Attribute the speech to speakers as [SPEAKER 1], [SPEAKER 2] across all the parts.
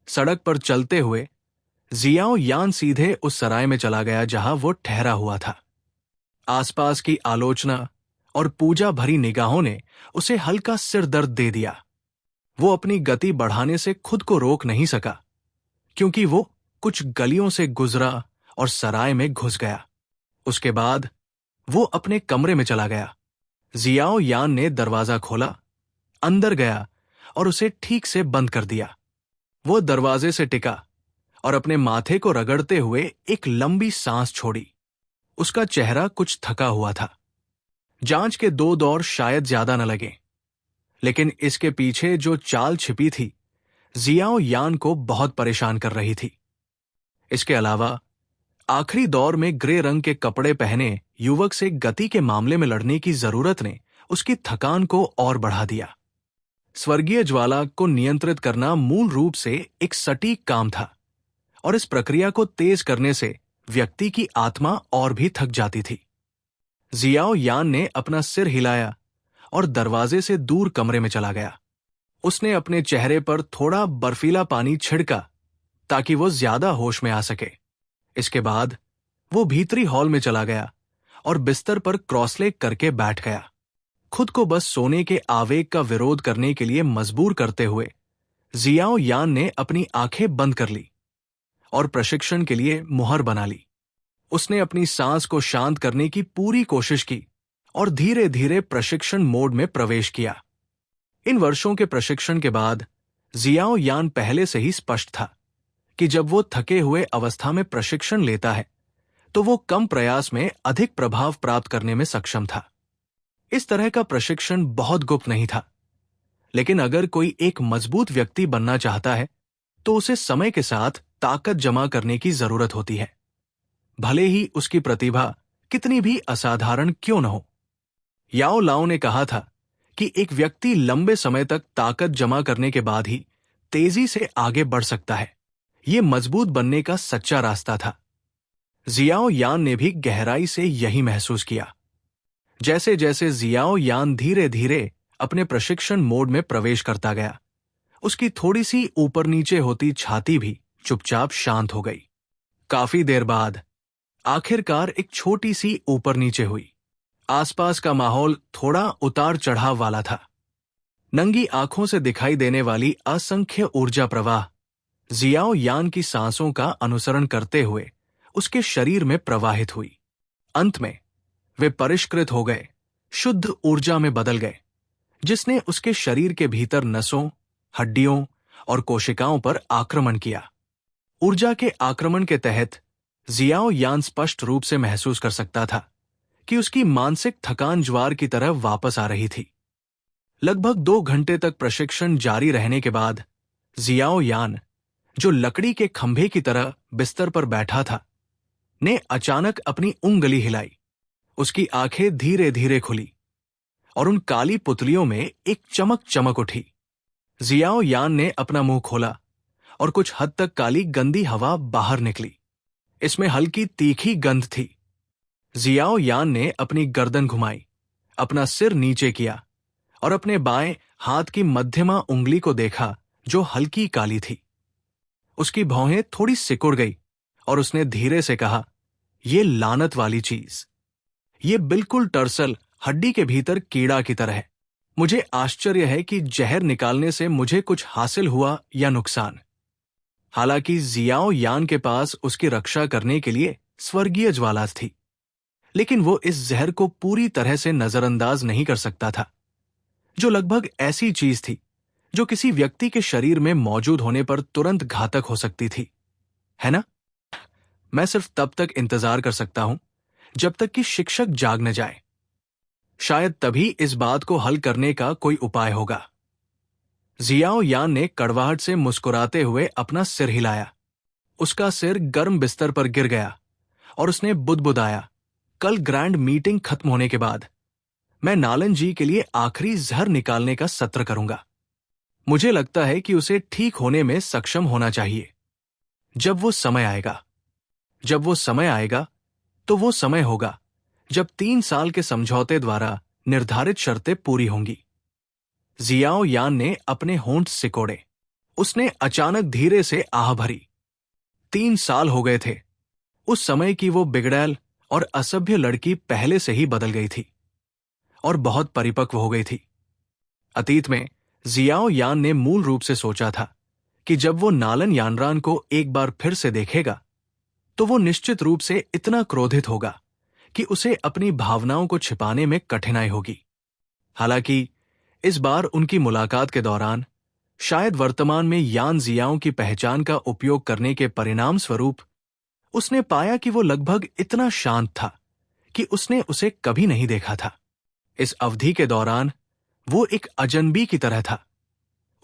[SPEAKER 1] सड़क पर चलते हुए जियाओ यान सीधे उस सराय में चला गया जहां वो ठहरा हुआ था। आसपास की आलोचना और पूजा भरी निगाहों ने उसे हल्का सिर दर्द दे दिया। वो अपनी गति बढ़ाने से खुद को रोक नहीं सका, क्योंकि वो कुछ गलियों से गुजरा और सराय में घुस गया। उसके बाद वो अपने कमरे में चला गया। जियाओ यान ने दरवाजा खोला, अंदर गया और उसे ठीक से बंद कर दिया। वो दरवाजे से टिका और अपने माथे को रगड़ते हुए एक लंबी सांस छोड़ी। उसका चेहरा कुछ थका हुआ था। जांच के 2 दौर शायद ज्यादा न लगे, लेकिन इसके पीछे जो चाल छिपी थी जियाओ यान को बहुत परेशान कर रही थी। इसके अलावा आखिरी दौर में ग्रे रंग के कपड़े पहने युवक से गति के मामले में लड़ने की जरूरत ने उसकी थकान को और बढ़ा दिया। स्वर्गीय ज्वाला को नियंत्रित करना मूल रूप से एक सटीक काम था, और इस प्रक्रिया को तेज करने से व्यक्ति की आत्मा और भी थक जाती थी। जियाओ यान ने अपना सिर हिलाया और दरवाजे से दूर कमरे में चला गया। उसने अपने चेहरे पर थोड़ा बर्फीला पानी छिड़का ताकि वो ज्यादा होश में आ सके। इसके बाद वो भीतरी हॉल में चला गया और बिस्तर पर क्रॉसलेग करके बैठ गया, खुद को बस सोने के आवेग का विरोध करने के लिए मजबूर करते हुए। जियाओ यान ने अपनी आंखें बंद कर ली और प्रशिक्षण के लिए मुहर बना ली। उसने अपनी सांस को शांत करने की पूरी कोशिश की और धीरे धीरे प्रशिक्षण मोड में प्रवेश किया। इन वर्षों के प्रशिक्षण के बाद जियाओ यान पहले से ही स्पष्ट था कि जब वो थके हुए अवस्था में प्रशिक्षण लेता है तो वो कम प्रयास में अधिक प्रभाव प्राप्त करने में सक्षम था। इस तरह का प्रशिक्षण बहुत गुप्त नहीं था, लेकिन अगर कोई एक मजबूत व्यक्ति बनना चाहता है तो उसे समय के साथ ताकत जमा करने की जरूरत होती है, भले ही उसकी प्रतिभा कितनी भी असाधारण क्यों न हो। याओ लाओ ने कहा था कि एक व्यक्ति लंबे समय तक ताकत जमा करने के बाद ही तेजी से आगे बढ़ सकता है। ये मजबूत बनने का सच्चा रास्ता था। जियाओ यान ने भी गहराई से यही महसूस किया। जैसे जैसे जियाओ यान धीरे धीरे अपने प्रशिक्षण मोड में प्रवेश करता गया, उसकी थोड़ी सी ऊपर नीचे होती छाती भी चुपचाप शांत हो गई। काफी देर बाद आखिरकार एक छोटी सी ऊपर नीचे हुई। आसपास का माहौल थोड़ा उतार चढ़ाव वाला था। नंगी आंखों से दिखाई देने वाली असंख्य ऊर्जा प्रवाह जियाओ यान की सांसों का अनुसरण करते हुए उसके शरीर में प्रवाहित हुई। अंत में वे परिष्कृत हो गए, शुद्ध ऊर्जा में बदल गए, जिसने उसके शरीर के भीतर नसों, हड्डियों और कोशिकाओं पर आक्रमण किया। ऊर्जा के आक्रमण के तहत जियाओ यान स्पष्ट रूप से महसूस कर सकता था कि उसकी मानसिक थकान ज्वार की तरह वापस आ रही थी। लगभग 2 घंटे तक प्रशिक्षण जारी रहने के बाद जियाओ यान, जो लकड़ी के खंभे की तरह बिस्तर पर बैठा था, ने अचानक अपनी उंगली हिलाई। उसकी आंखें धीरे धीरे खुली और उन काली पुतलियों में एक चमक चमक उठी। जियाओ यान ने अपना मुंह खोला और कुछ हद तक काली गंदी हवा बाहर निकली। इसमें हल्की तीखी गंध थी। जियाओ यान ने अपनी गर्दन घुमाई, अपना सिर नीचे किया और अपने बाएं हाथ की मध्यमा उंगली को देखा जो हल्की काली थी। उसकी भौहें थोड़ी सिकुड़ गई और उसने धीरे से कहा, "ये लानत वाली चीज, ये बिल्कुल टर्सल हड्डी के भीतर कीड़ा की तरह है। मुझे आश्चर्य है कि जहर निकालने से मुझे कुछ हासिल हुआ या नुकसान।" हालांकि जियाओ यान के पास उसकी रक्षा करने के लिए स्वर्गीय ज्वाला थी, लेकिन वो इस जहर को पूरी तरह से नजरअंदाज नहीं कर सकता था, जो लगभग ऐसी चीज थी जो किसी व्यक्ति के शरीर में मौजूद होने पर तुरंत घातक हो सकती थी, है ना? मैं सिर्फ तब तक इंतजार कर सकता हूं जब तक कि शिक्षक जाग न जाए। शायद तभी इस बात को हल करने का कोई उपाय होगा। जियाओ यान ने कड़वाहट से मुस्कुराते हुए अपना सिर हिलाया। उसका सिर गर्म बिस्तर पर गिर गया और उसने बुदबुदाया, "कल ग्रैंड मीटिंग खत्म होने के बाद मैं नालन जी के लिए आखिरी जहर निकालने का सत्र करूंगा। मुझे लगता है कि उसे ठीक होने में सक्षम होना चाहिए। जब वो समय आएगा तो वो समय होगा जब 3 साल के समझौते द्वारा निर्धारित शर्तें पूरी होंगी।" जियाओ यान ने अपने होंठ सिकोड़े। उसने अचानक धीरे से आह भरी। 3 साल हो गए थे। उस समय की वो बिगड़ैल और असभ्य लड़की पहले से ही बदल गई थी और बहुत परिपक्व हो गई थी। अतीत में जियाओ यान ने मूल रूप से सोचा था कि जब वो नालन यानरान को एक बार फिर से देखेगा तो वो निश्चित रूप से इतना क्रोधित होगा कि उसे अपनी भावनाओं को छिपाने में कठिनाई होगी। हालांकि इस बार उनकी मुलाकात के दौरान शायद वर्तमान में यान जियाओं की पहचान का उपयोग करने के परिणाम स्वरूप उसने पाया कि वो लगभग इतना शांत था कि उसने उसे कभी नहीं देखा था। इस अवधि के दौरान वो एक अजनबी की तरह था।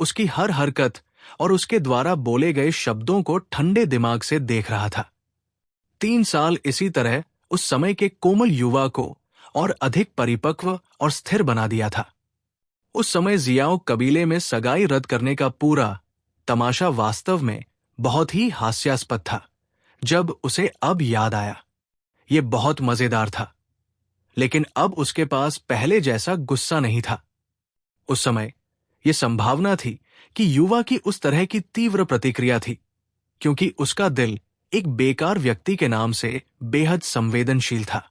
[SPEAKER 1] उसकी हर हरकत और उसके द्वारा बोले गए शब्दों को ठंडे दिमाग से देख रहा था। 3 साल इसी तरह उस समय के कोमल युवा को और अधिक परिपक्व और स्थिर बना दिया था। उस समय जियाओ कबीले में सगाई रद्द करने का पूरा तमाशा वास्तव में बहुत ही हास्यास्पद था। जब उसे अब याद आया, ये बहुत मजेदार था, लेकिन अब उसके पास पहले जैसा गुस्सा नहीं था। उस समय यह संभावना थी कि युवा की उस तरह की तीव्र प्रतिक्रिया थी, क्योंकि उसका दिल एक बेकार व्यक्ति के नाम से बेहद संवेदनशील था।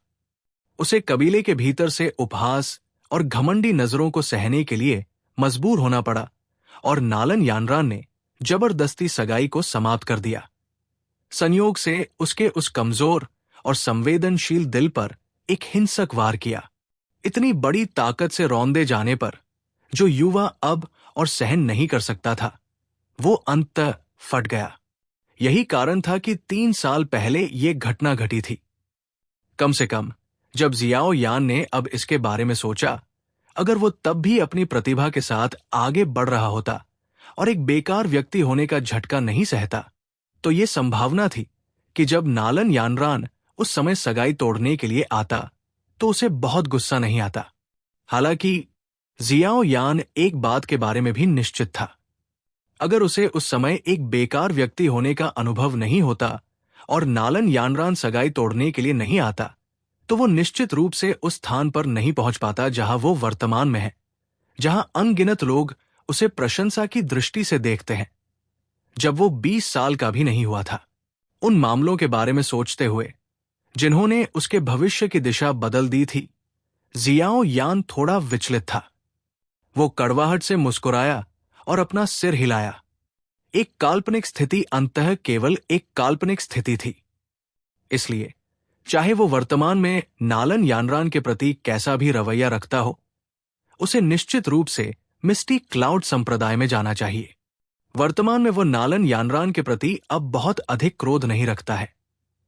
[SPEAKER 1] उसे कबीले के भीतर से उपहास और घमंडी नजरों को सहने के लिए मजबूर होना पड़ा और नालन यानरान ने जबरदस्ती सगाई को समाप्त कर दिया। संयोग से उसके उस कमजोर और संवेदनशील दिल पर एक हिंसक वार किया। इतनी बड़ी ताकत से रौंदे जाने पर जो युवा अब और सहन नहीं कर सकता था, वो अंततः फट गया। यही कारण था कि 3 साल पहले ये घटना घटी थी। कम से कम जब जियाओ यान ने अब इसके बारे में सोचा, अगर वो तब भी अपनी प्रतिभा के साथ आगे बढ़ रहा होता और एक बेकार व्यक्ति होने का झटका नहीं सहता, तो ये संभावना थी कि जब नालन यानरान उस समय सगाई तोड़ने के लिए आता तो उसे बहुत गुस्सा नहीं आता। हालांकि जियाओ यान एक बात के बारे में भी निश्चित था, अगर उसे उस समय एक बेकार व्यक्ति होने का अनुभव नहीं होता और नालन यानरान सगाई तोड़ने के लिए नहीं आता, तो वो निश्चित रूप से उस स्थान पर नहीं पहुंच पाता जहां वो वर्तमान में है, जहां अनगिनत लोग उसे प्रशंसा की दृष्टि से देखते हैं। जब वो 20 साल का भी नहीं हुआ था, उन मामलों के बारे में सोचते हुए जिन्होंने उसके भविष्य की दिशा बदल दी थी, जियाओ यान थोड़ा विचलित था। वो कड़वाहट से मुस्कुराया और अपना सिर हिलाया। एक काल्पनिक स्थिति अंततः केवल एक काल्पनिक स्थिति थी। इसलिए चाहे वो वर्तमान में नालन यानरान के प्रति कैसा भी रवैया रखता हो, उसे निश्चित रूप से मिस्टी क्लाउड संप्रदाय में जाना चाहिए। वर्तमान में वो नालन यानरान के प्रति अब बहुत अधिक क्रोध नहीं रखता है,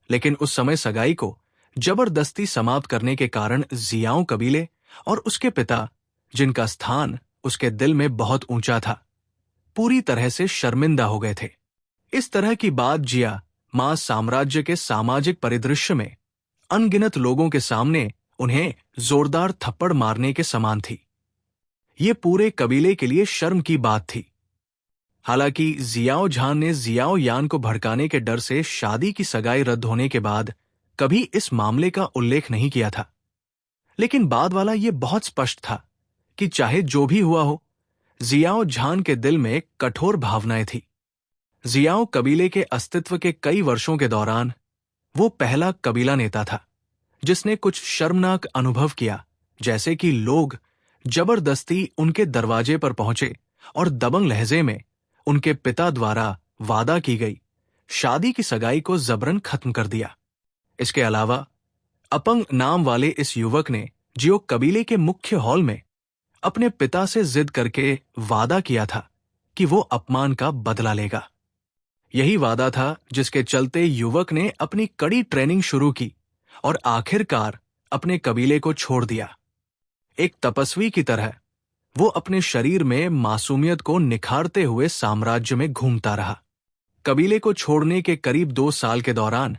[SPEAKER 1] लेकिन उस समय सगाई को जबरदस्ती समाप्त करने के कारण जियाओ कबीले और उसके पिता, जिनका स्थान उसके दिल में बहुत ऊंचा था, पूरी तरह से शर्मिंदा हो गए थे। इस तरह की बात जिया मां साम्राज्य के सामाजिक परिदृश्य में अनगिनत लोगों के सामने उन्हें जोरदार थप्पड़ मारने के समान थी। ये पूरे कबीले के लिए शर्म की बात थी। हालांकि जियाओ झान ने जियाओ यान को भड़काने के डर से शादी की सगाई रद्द होने के बाद कभी इस मामले का उल्लेख नहीं किया था, लेकिन बाद वाला ये बहुत स्पष्ट था कि चाहे जो भी हुआ हो, जियाओ झान के दिल में कठोर भावनाएं थी। जियाओ कबीले के अस्तित्व के कई वर्षों के दौरान वो पहला कबीला नेता था जिसने कुछ शर्मनाक अनुभव किया, जैसे कि लोग जबरदस्ती उनके दरवाजे पर पहुंचे और दबंग लहजे में उनके पिता द्वारा वादा की गई शादी की सगाई को जबरन खत्म कर दिया। इसके अलावा अपंग नाम वाले इस युवक ने जियो कबीले के मुख्य हॉल में अपने पिता से जिद करके वादा किया था कि वो अपमान का बदला लेगा। यही वादा था जिसके चलते युवक ने अपनी कड़ी ट्रेनिंग शुरू की और आखिरकार अपने कबीले को छोड़ दिया। एक तपस्वी की तरह वो अपने शरीर में मासूमियत को निखारते हुए साम्राज्य में घूमता रहा। कबीले को छोड़ने के करीब 2 साल के दौरान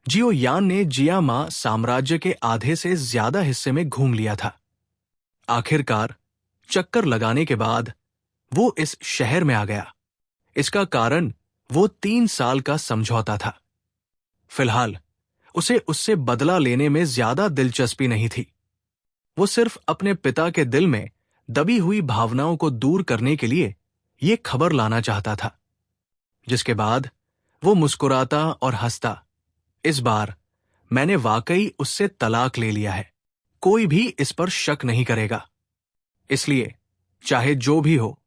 [SPEAKER 1] जियो यान ने जियामा साम्राज्य के आधे से ज्यादा हिस्से में घूम लिया था। आखिरकार चक्कर लगाने के बाद वो इस शहर में आ गया। इसका कारण वो 3 साल का समझौता था। फिलहाल उसे उससे बदला लेने में ज्यादा दिलचस्पी नहीं थी। वो सिर्फ अपने पिता के दिल में दबी हुई भावनाओं को दूर करने के लिए ये खबर लाना चाहता था, जिसके बाद वो मुस्कुराता और हंसता, इस बार मैंने वाकई उससे तलाक ले लिया है, कोई भी इस पर शक नहीं करेगा। इसलिए चाहे जो भी हो,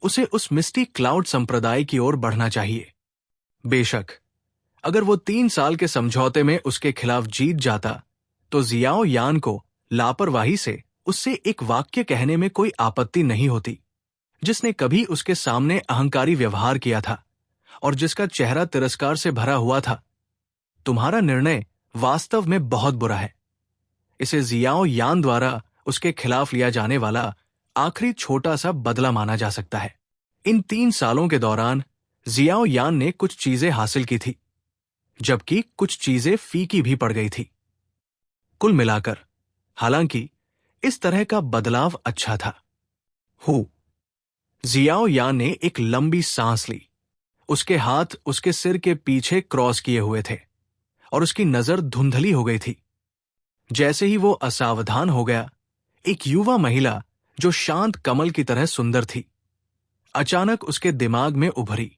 [SPEAKER 1] उसे उस मिस्टी क्लाउड संप्रदाय की ओर बढ़ना चाहिए। बेशक अगर वो 3 साल के समझौते में उसके खिलाफ जीत जाता तो जियाओ यान को लापरवाही से उससे एक वाक्य कहने में कोई आपत्ति नहीं होती, जिसने कभी उसके सामने अहंकारी व्यवहार किया था और जिसका चेहरा तिरस्कार से भरा हुआ था। तुम्हारा निर्णय वास्तव में बहुत बुरा है। इसे जियाओ यान द्वारा उसके खिलाफ लिया जाने वाला आखिरी छोटा सा बदला माना जा सकता है। इन 3 सालों के दौरान जियाओ यान ने कुछ चीजें हासिल की थी, जबकि कुछ चीजें फीकी भी पड़ गई थी। कुल मिलाकर हालांकि इस तरह का बदलाव अच्छा था। जियाओ यान ने एक लंबी सांस ली। उसके हाथ उसके सिर के पीछे क्रॉस किए हुए थे और उसकी नजर धुंधली हो गई थी। जैसे ही वो असावधान हो गया, एक युवा महिला जो शांत कमल की तरह सुंदर थी, अचानक उसके दिमाग में उभरी।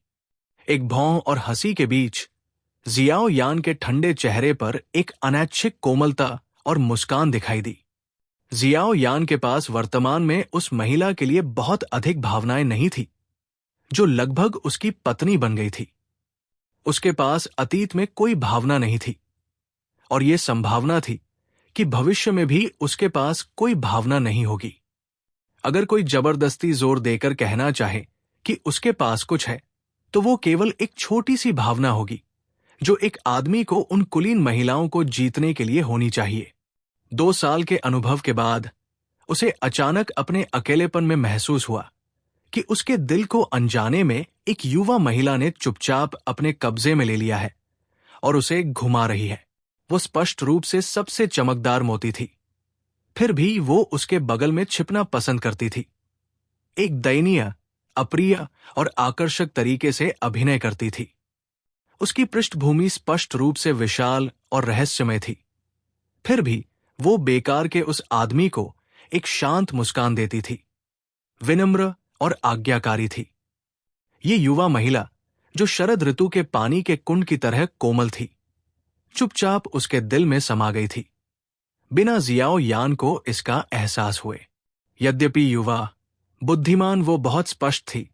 [SPEAKER 1] एक भौं और हंसी के बीच जियाओ यान के ठंडे चेहरे पर एक अनैच्छिक कोमलता और मुस्कान दिखाई दी। जियाओ यान के पास वर्तमान में उस महिला के लिए बहुत अधिक भावनाएं नहीं थी, जो लगभग उसकी पत्नी बन गई थी। उसके पास अतीत में कोई भावना नहीं थी और यह संभावना थी कि भविष्य में भी उसके पास कोई भावना नहीं होगी। अगर कोई जबरदस्ती जोर देकर कहना चाहे कि उसके पास कुछ है, तो वो केवल एक छोटी सी भावना होगी जो एक आदमी को उन कुलीन महिलाओं को जीतने के लिए होनी चाहिए। 2 साल के अनुभव के बाद उसे अचानक अपने अकेलेपन में महसूस हुआ कि उसके दिल को अनजाने में एक युवा महिला ने चुपचाप अपने कब्जे में ले लिया है और उसे घुमा रही है। वो स्पष्ट रूप से सबसे चमकदार मोती थी, फिर भी वो उसके बगल में छिपना पसंद करती थी। एक दयनीय, अप्रिय और आकर्षक तरीके से अभिनय करती थी। उसकी पृष्ठभूमि स्पष्ट रूप से विशाल और रहस्यमय थी, फिर भी वो बेकार के उस आदमी को एक शांत मुस्कान देती थी, विनम्र और आज्ञाकारी थी। ये युवा महिला, जो शरद ऋतु के पानी के कुंड की तरह कोमल थी, चुपचाप उसके दिल में समा गई थी, बिना जियाओ यान को इसका एहसास हुए। यद्यपि युवा, बुद्धिमान, वो बहुत स्पष्ट थी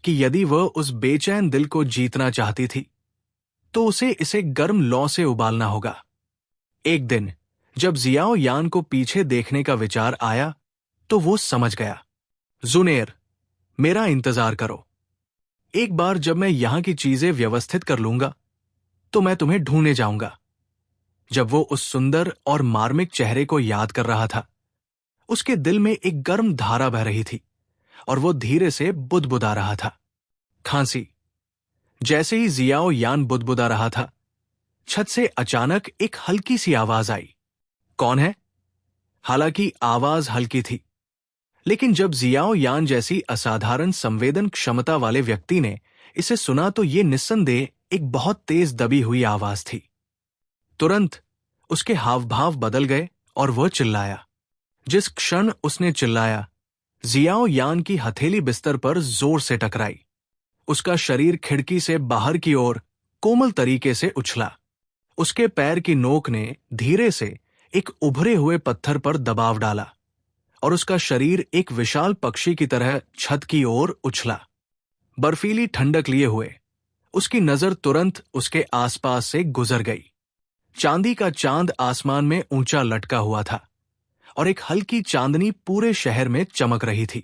[SPEAKER 1] कि यदि वह उस बेचैन दिल को जीतना चाहती थी तो उसे इसे गर्म लौ से उबालना होगा। एक दिन जब जियाओ यान को पीछे देखने का विचार आया तो वो समझ गया। जुनेर, मेरा इंतजार करो। एक बार जब मैं यहां की चीजें व्यवस्थित कर लूंगा तो मैं तुम्हें ढूंढने जाऊंगा। जब वो उस सुंदर और मार्मिक चेहरे को याद कर रहा था, उसके दिल में एक गर्म धारा बह रही थी और वो धीरे से बुदबुदा रहा था। खांसी। जैसे ही जियाओ यान बुदबुदा रहा था, छत से अचानक एक हल्की सी आवाज आई। कौन है? हालांकि आवाज हल्की थी, लेकिन जब जियाओ यान जैसी असाधारण संवेदन क्षमता वाले व्यक्ति ने इसे सुना तो ये निस्संदेह एक बहुत तेज दबी हुई आवाज थी। तुरंत उसके हाव भाव बदल गए और वह चिल्लाया। जिस क्षण उसने चिल्लाया, जियाओ यान की हथेली बिस्तर पर जोर से टकराई। उसका शरीर खिड़की से बाहर की ओर कोमल तरीके से उछला। उसके पैर की नोक ने धीरे से एक उभरे हुए पत्थर पर दबाव डाला और उसका शरीर एक विशाल पक्षी की तरह छत की ओर उछला। बर्फीली ठंडक लिए हुए उसकी नजर तुरंत उसके आसपास से गुजर गई। चांदी का चांद आसमान में ऊंचा लटका हुआ था और एक हल्की चांदनी पूरे शहर में चमक रही थी।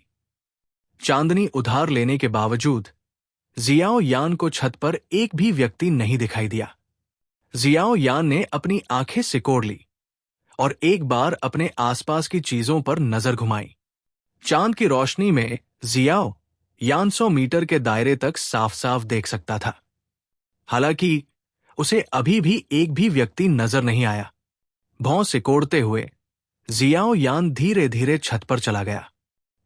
[SPEAKER 1] चांदनी उधार लेने के बावजूद जियाओ यान को छत पर एक भी व्यक्ति नहीं दिखाई दिया। जियाओ यान ने अपनी आंखें सिकोड़ ली और एक बार अपने आसपास की चीजों पर नजर घुमाई। चांद की रोशनी में जियाओ यान 100 मीटर के दायरे तक साफ साफ देख सकता था। हालांकि उसे अभी भी एक भी व्यक्ति नजर नहीं आया। भौं सिकोड़ते हुए जियाओ यान धीरे धीरे छत पर चला गया।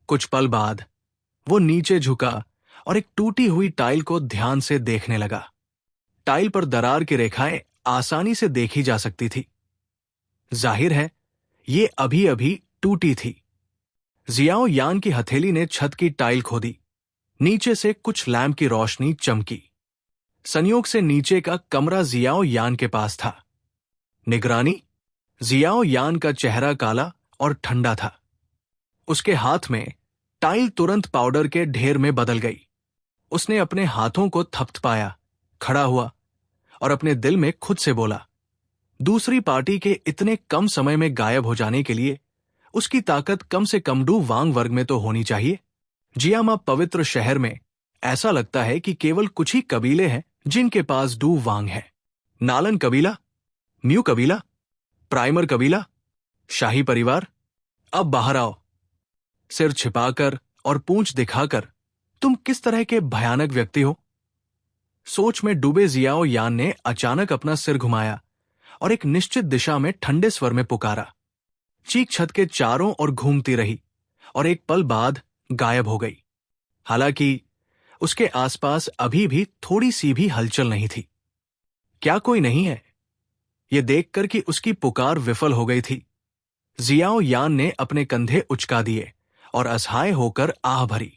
[SPEAKER 1] कुछ पल बाद वो नीचे झुका और एक टूटी हुई टाइल को ध्यान से देखने लगा। टाइल पर दरार की रेखाएं आसानी से देखी जा सकती थी। जाहिर है ये अभी अभी टूटी थी। जियाओ यान की हथेली ने छत की टाइल खोदी, नीचे से कुछ लैंप की रोशनी चमकी। संयोग से नीचे का कमरा जियाओ यान के पास था। निगरानी। जियाओ यान का चेहरा काला और ठंडा था। उसके हाथ में टाइल तुरंत पाउडर के ढेर में बदल गई। उसने अपने हाथों को थपथपाया, खड़ा हुआ और अपने दिल में खुद से बोला, दूसरी पार्टी के इतने कम समय में गायब हो जाने के लिए उसकी ताकत कम से कम डू वांग वर्ग में तो होनी चाहिए। जियामा पवित्र शहर में ऐसा लगता है कि केवल कुछ ही कबीले हैं जिनके पास डू वांग है। नालन कबीला, म्यू कबीला, प्राइमर कबीला, शाही परिवार। अब बाहर आओ। सिर छिपाकर और पूंछ दिखाकर तुम किस तरह के भयानक व्यक्ति हो? सोच में डूबे जियाओ यान ने अचानक अपना सिर घुमाया और एक निश्चित दिशा में ठंडे स्वर में पुकारा। चीख छत के चारों ओर घूमती रही और एक पल बाद गायब हो गई। हालांकि उसके आसपास अभी भी थोड़ी सी भी हलचल नहीं थी। क्या कोई नहीं है? यह देखकर कि उसकी पुकार विफल हो गई थी, जियाओ यान ने अपने कंधे उचका दिए और असहाय होकर आह भरी।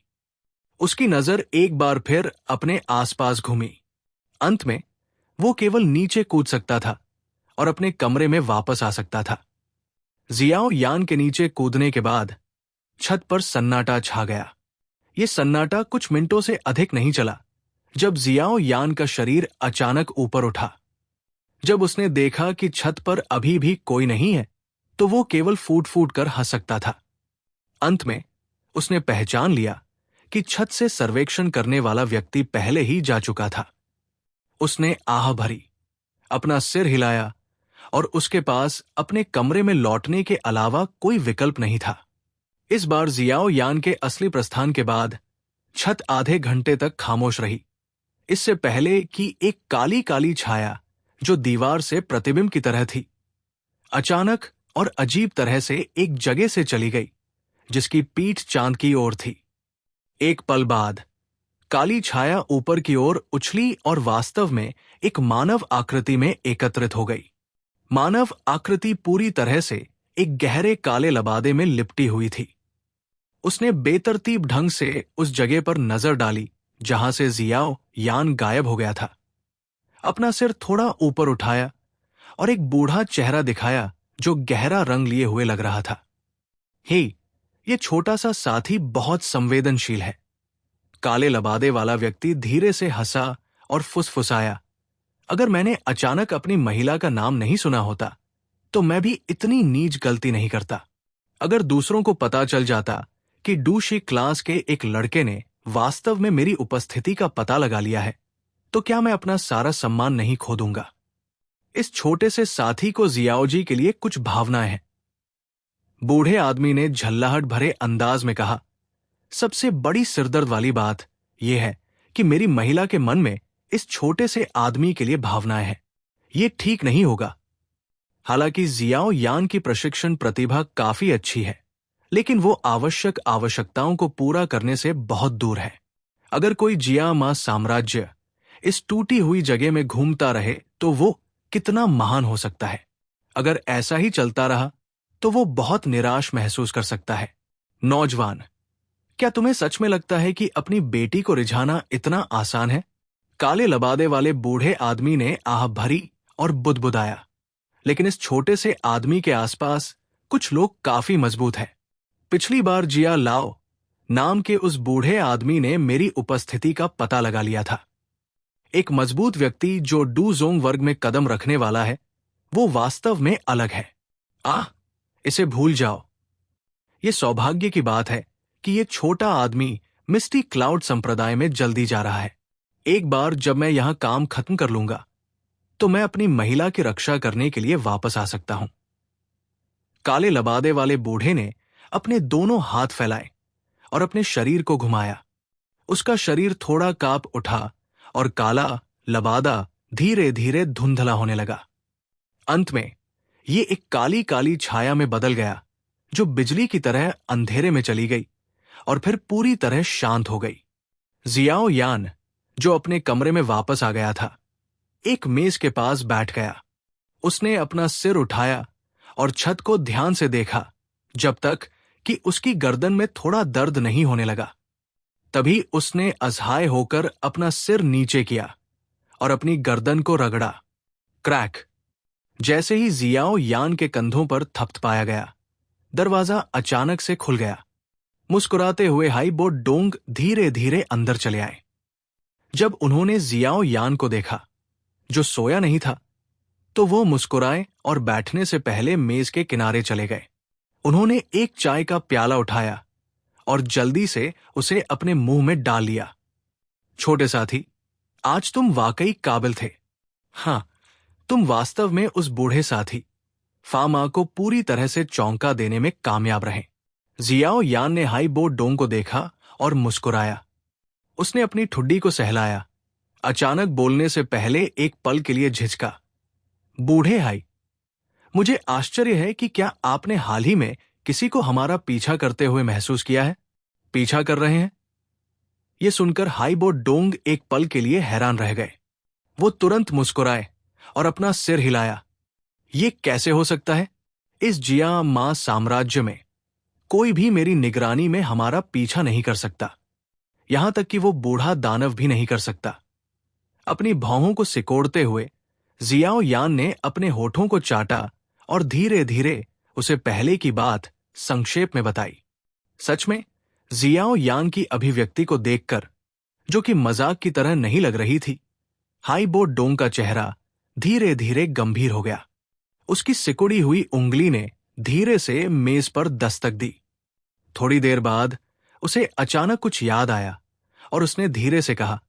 [SPEAKER 1] उसकी नजर एक बार फिर अपने आसपास घूमी। अंत में वो केवल नीचे कूद सकता था और अपने कमरे में वापस आ सकता था। जियाओ यान के नीचे कूदने के बाद छत पर सन्नाटा छा गया। ये सन्नाटा कुछ मिनटों से अधिक नहीं चला जब जियाओ यान का शरीर अचानक ऊपर उठा। जब उसने देखा कि छत पर अभी भी कोई नहीं है तो वो केवल फूट फूट कर हंस सकता था। अंत में उसने पहचान लिया कि छत से सर्वेक्षण करने वाला व्यक्ति पहले ही जा चुका था। उसने आह भरी, अपना सिर हिलाया और उसके पास अपने कमरे में लौटने के अलावा कोई विकल्प नहीं था। इस बार जियाओ यान के असली प्रस्थान के बाद छत आधे घंटे तक खामोश रही, इससे पहले कि एक काली काली छाया जो दीवार से प्रतिबिंब की तरह थी अचानक और अजीब तरह से एक जगह से चली गई जिसकी पीठ चांद की ओर थी। एक पल बाद काली छाया ऊपर की ओर उछली और वास्तव में एक मानव आकृति में एकत्रित हो गई। मानव आकृति पूरी तरह से एक गहरे काले लबादे में लिपटी हुई थी। उसने बेतरतीब ढंग से उस जगह पर नजर डाली जहां से जियाओ यान गायब हो गया था। अपना सिर थोड़ा ऊपर उठाया और एक बूढ़ा चेहरा दिखाया जो गहरा रंग लिए हुए लग रहा था। हे, ये छोटा सा साथी बहुत संवेदनशील है। काले लबादे वाला व्यक्ति धीरे से हंसा और फुसफुसाया, अगर मैंने अचानक अपनी महिला का नाम नहीं सुना होता तो मैं भी इतनी नीच गलती नहीं करता। अगर दूसरों को पता चल जाता कि डूशी क्लास के एक लड़के ने वास्तव में मेरी उपस्थिति का पता लगा लिया है तो क्या मैं अपना सारा सम्मान नहीं खो दूंगा? इस छोटे से साथी को जियाओजी के लिए कुछ भावनाएं हैं। बूढ़े आदमी ने झल्लाहट भरे अंदाज में कहा, सबसे बड़ी सिरदर्द वाली बात यह है कि मेरी महिला के मन में इस छोटे से आदमी के लिए भावनाएं हैं। यह ठीक नहीं होगा। हालांकि जियाओ यान की प्रशिक्षण प्रतिभा काफी अच्छी है, लेकिन वो आवश्यक आवश्यकताओं को पूरा करने से बहुत दूर है। अगर कोई जियामा साम्राज्य इस टूटी हुई जगह में घूमता रहे तो वो कितना महान हो सकता है। अगर ऐसा ही चलता रहा तो वो बहुत निराश महसूस कर सकता है। नौजवान, क्या तुम्हें सच में लगता है कि अपनी बेटी को रिझाना इतना आसान है? काले लबादे वाले बूढ़े आदमी ने आह भरी और बुदबुदाया, लेकिन इस छोटे से आदमी के आसपास कुछ लोग काफी मजबूत हैं। पिछली बार जिया लाओ नाम के उस बूढ़े आदमी ने मेरी उपस्थिति का पता लगा लिया था। एक मजबूत व्यक्ति जो डू जोंग वर्ग में कदम रखने वाला है वो वास्तव में अलग है। इसे भूल जाओ। ये सौभाग्य की बात है कि ये छोटा आदमी मिस्टी क्लाउड संप्रदाय में जल्दी जा रहा है। एक बार जब मैं यहां काम खत्म कर लूंगा तो मैं अपनी महिला की रक्षा करने के लिए वापस आ सकता हूं। काले लबादे वाले बूढ़े ने अपने दोनों हाथ फैलाए और अपने शरीर को घुमाया। उसका शरीर थोड़ा कांप उठा और काला लबादा धीरे धीरे धुंधला होने लगा। अंत में ये एक काली काली छाया में बदल गया जो बिजली की तरह अंधेरे में चली गई और फिर पूरी तरह शांत हो गई। जियाओ यान, जो अपने कमरे में वापस आ गया था, एक मेज के पास बैठ गया। उसने अपना सिर उठाया और छत को ध्यान से देखा जब तक कि उसकी गर्दन में थोड़ा दर्द नहीं होने लगा। तभी उसने असहाय होकर अपना सिर नीचे किया और अपनी गर्दन को रगड़ा। क्रैक! जैसे ही जियाओ यान के कंधों पर थपथपाया गया, दरवाजा अचानक से खुल गया। मुस्कुराते हुए हाइबो डोंग धीरे धीरे अंदर चले आए। जब उन्होंने जियाओ यान को देखा, जो सोया नहीं था, तो वो मुस्कुराए और बैठने से पहले मेज के किनारे चले गए। उन्होंने एक चाय का प्याला उठाया और जल्दी से उसे अपने मुंह में डाल लिया। छोटे साथी, आज तुम वाकई काबिल थे। हाँ, तुम वास्तव में उस बूढ़े साथी फामा को पूरी तरह से चौंका देने में कामयाब रहे। जियाओ यान ने हाइबो डोंग को देखा और मुस्कुराया। उसने अपनी ठुड्डी को सहलाया। अचानक बोलने से पहले एक पल के लिए झिझका। बूढ़े हाई, मुझे आश्चर्य है कि क्या आपने हाल ही में किसी को हमारा पीछा करते हुए महसूस किया है? पीछा कर रहे हैं? यह सुनकर हाइबो डोंग एक पल के लिए हैरान रह गए। वो तुरंत मुस्कुराए और अपना सिर हिलाया। ये कैसे हो सकता है? इस जिया मा साम्राज्य में कोई भी मेरी निगरानी में हमारा पीछा नहीं कर सकता, यहां तक कि वो बूढ़ा दानव भी नहीं कर सकता। अपनी भौहों को सिकोड़ते हुए जियाओ यान ने अपने होठों को चाटा और धीरे धीरे उसे पहले की बात संक्षेप में बताई। सच में जियाओ यान की अभिव्यक्ति को देखकर, जो कि मजाक की तरह नहीं लग रही थी, हाइबो डोंग का चेहरा धीरे धीरे गंभीर हो गया। उसकी सिकुड़ी हुई उंगली ने धीरे से मेज पर दस्तक दी। थोड़ी देर बाद उसे अचानक कुछ याद आया और उसने धीरे से कहा,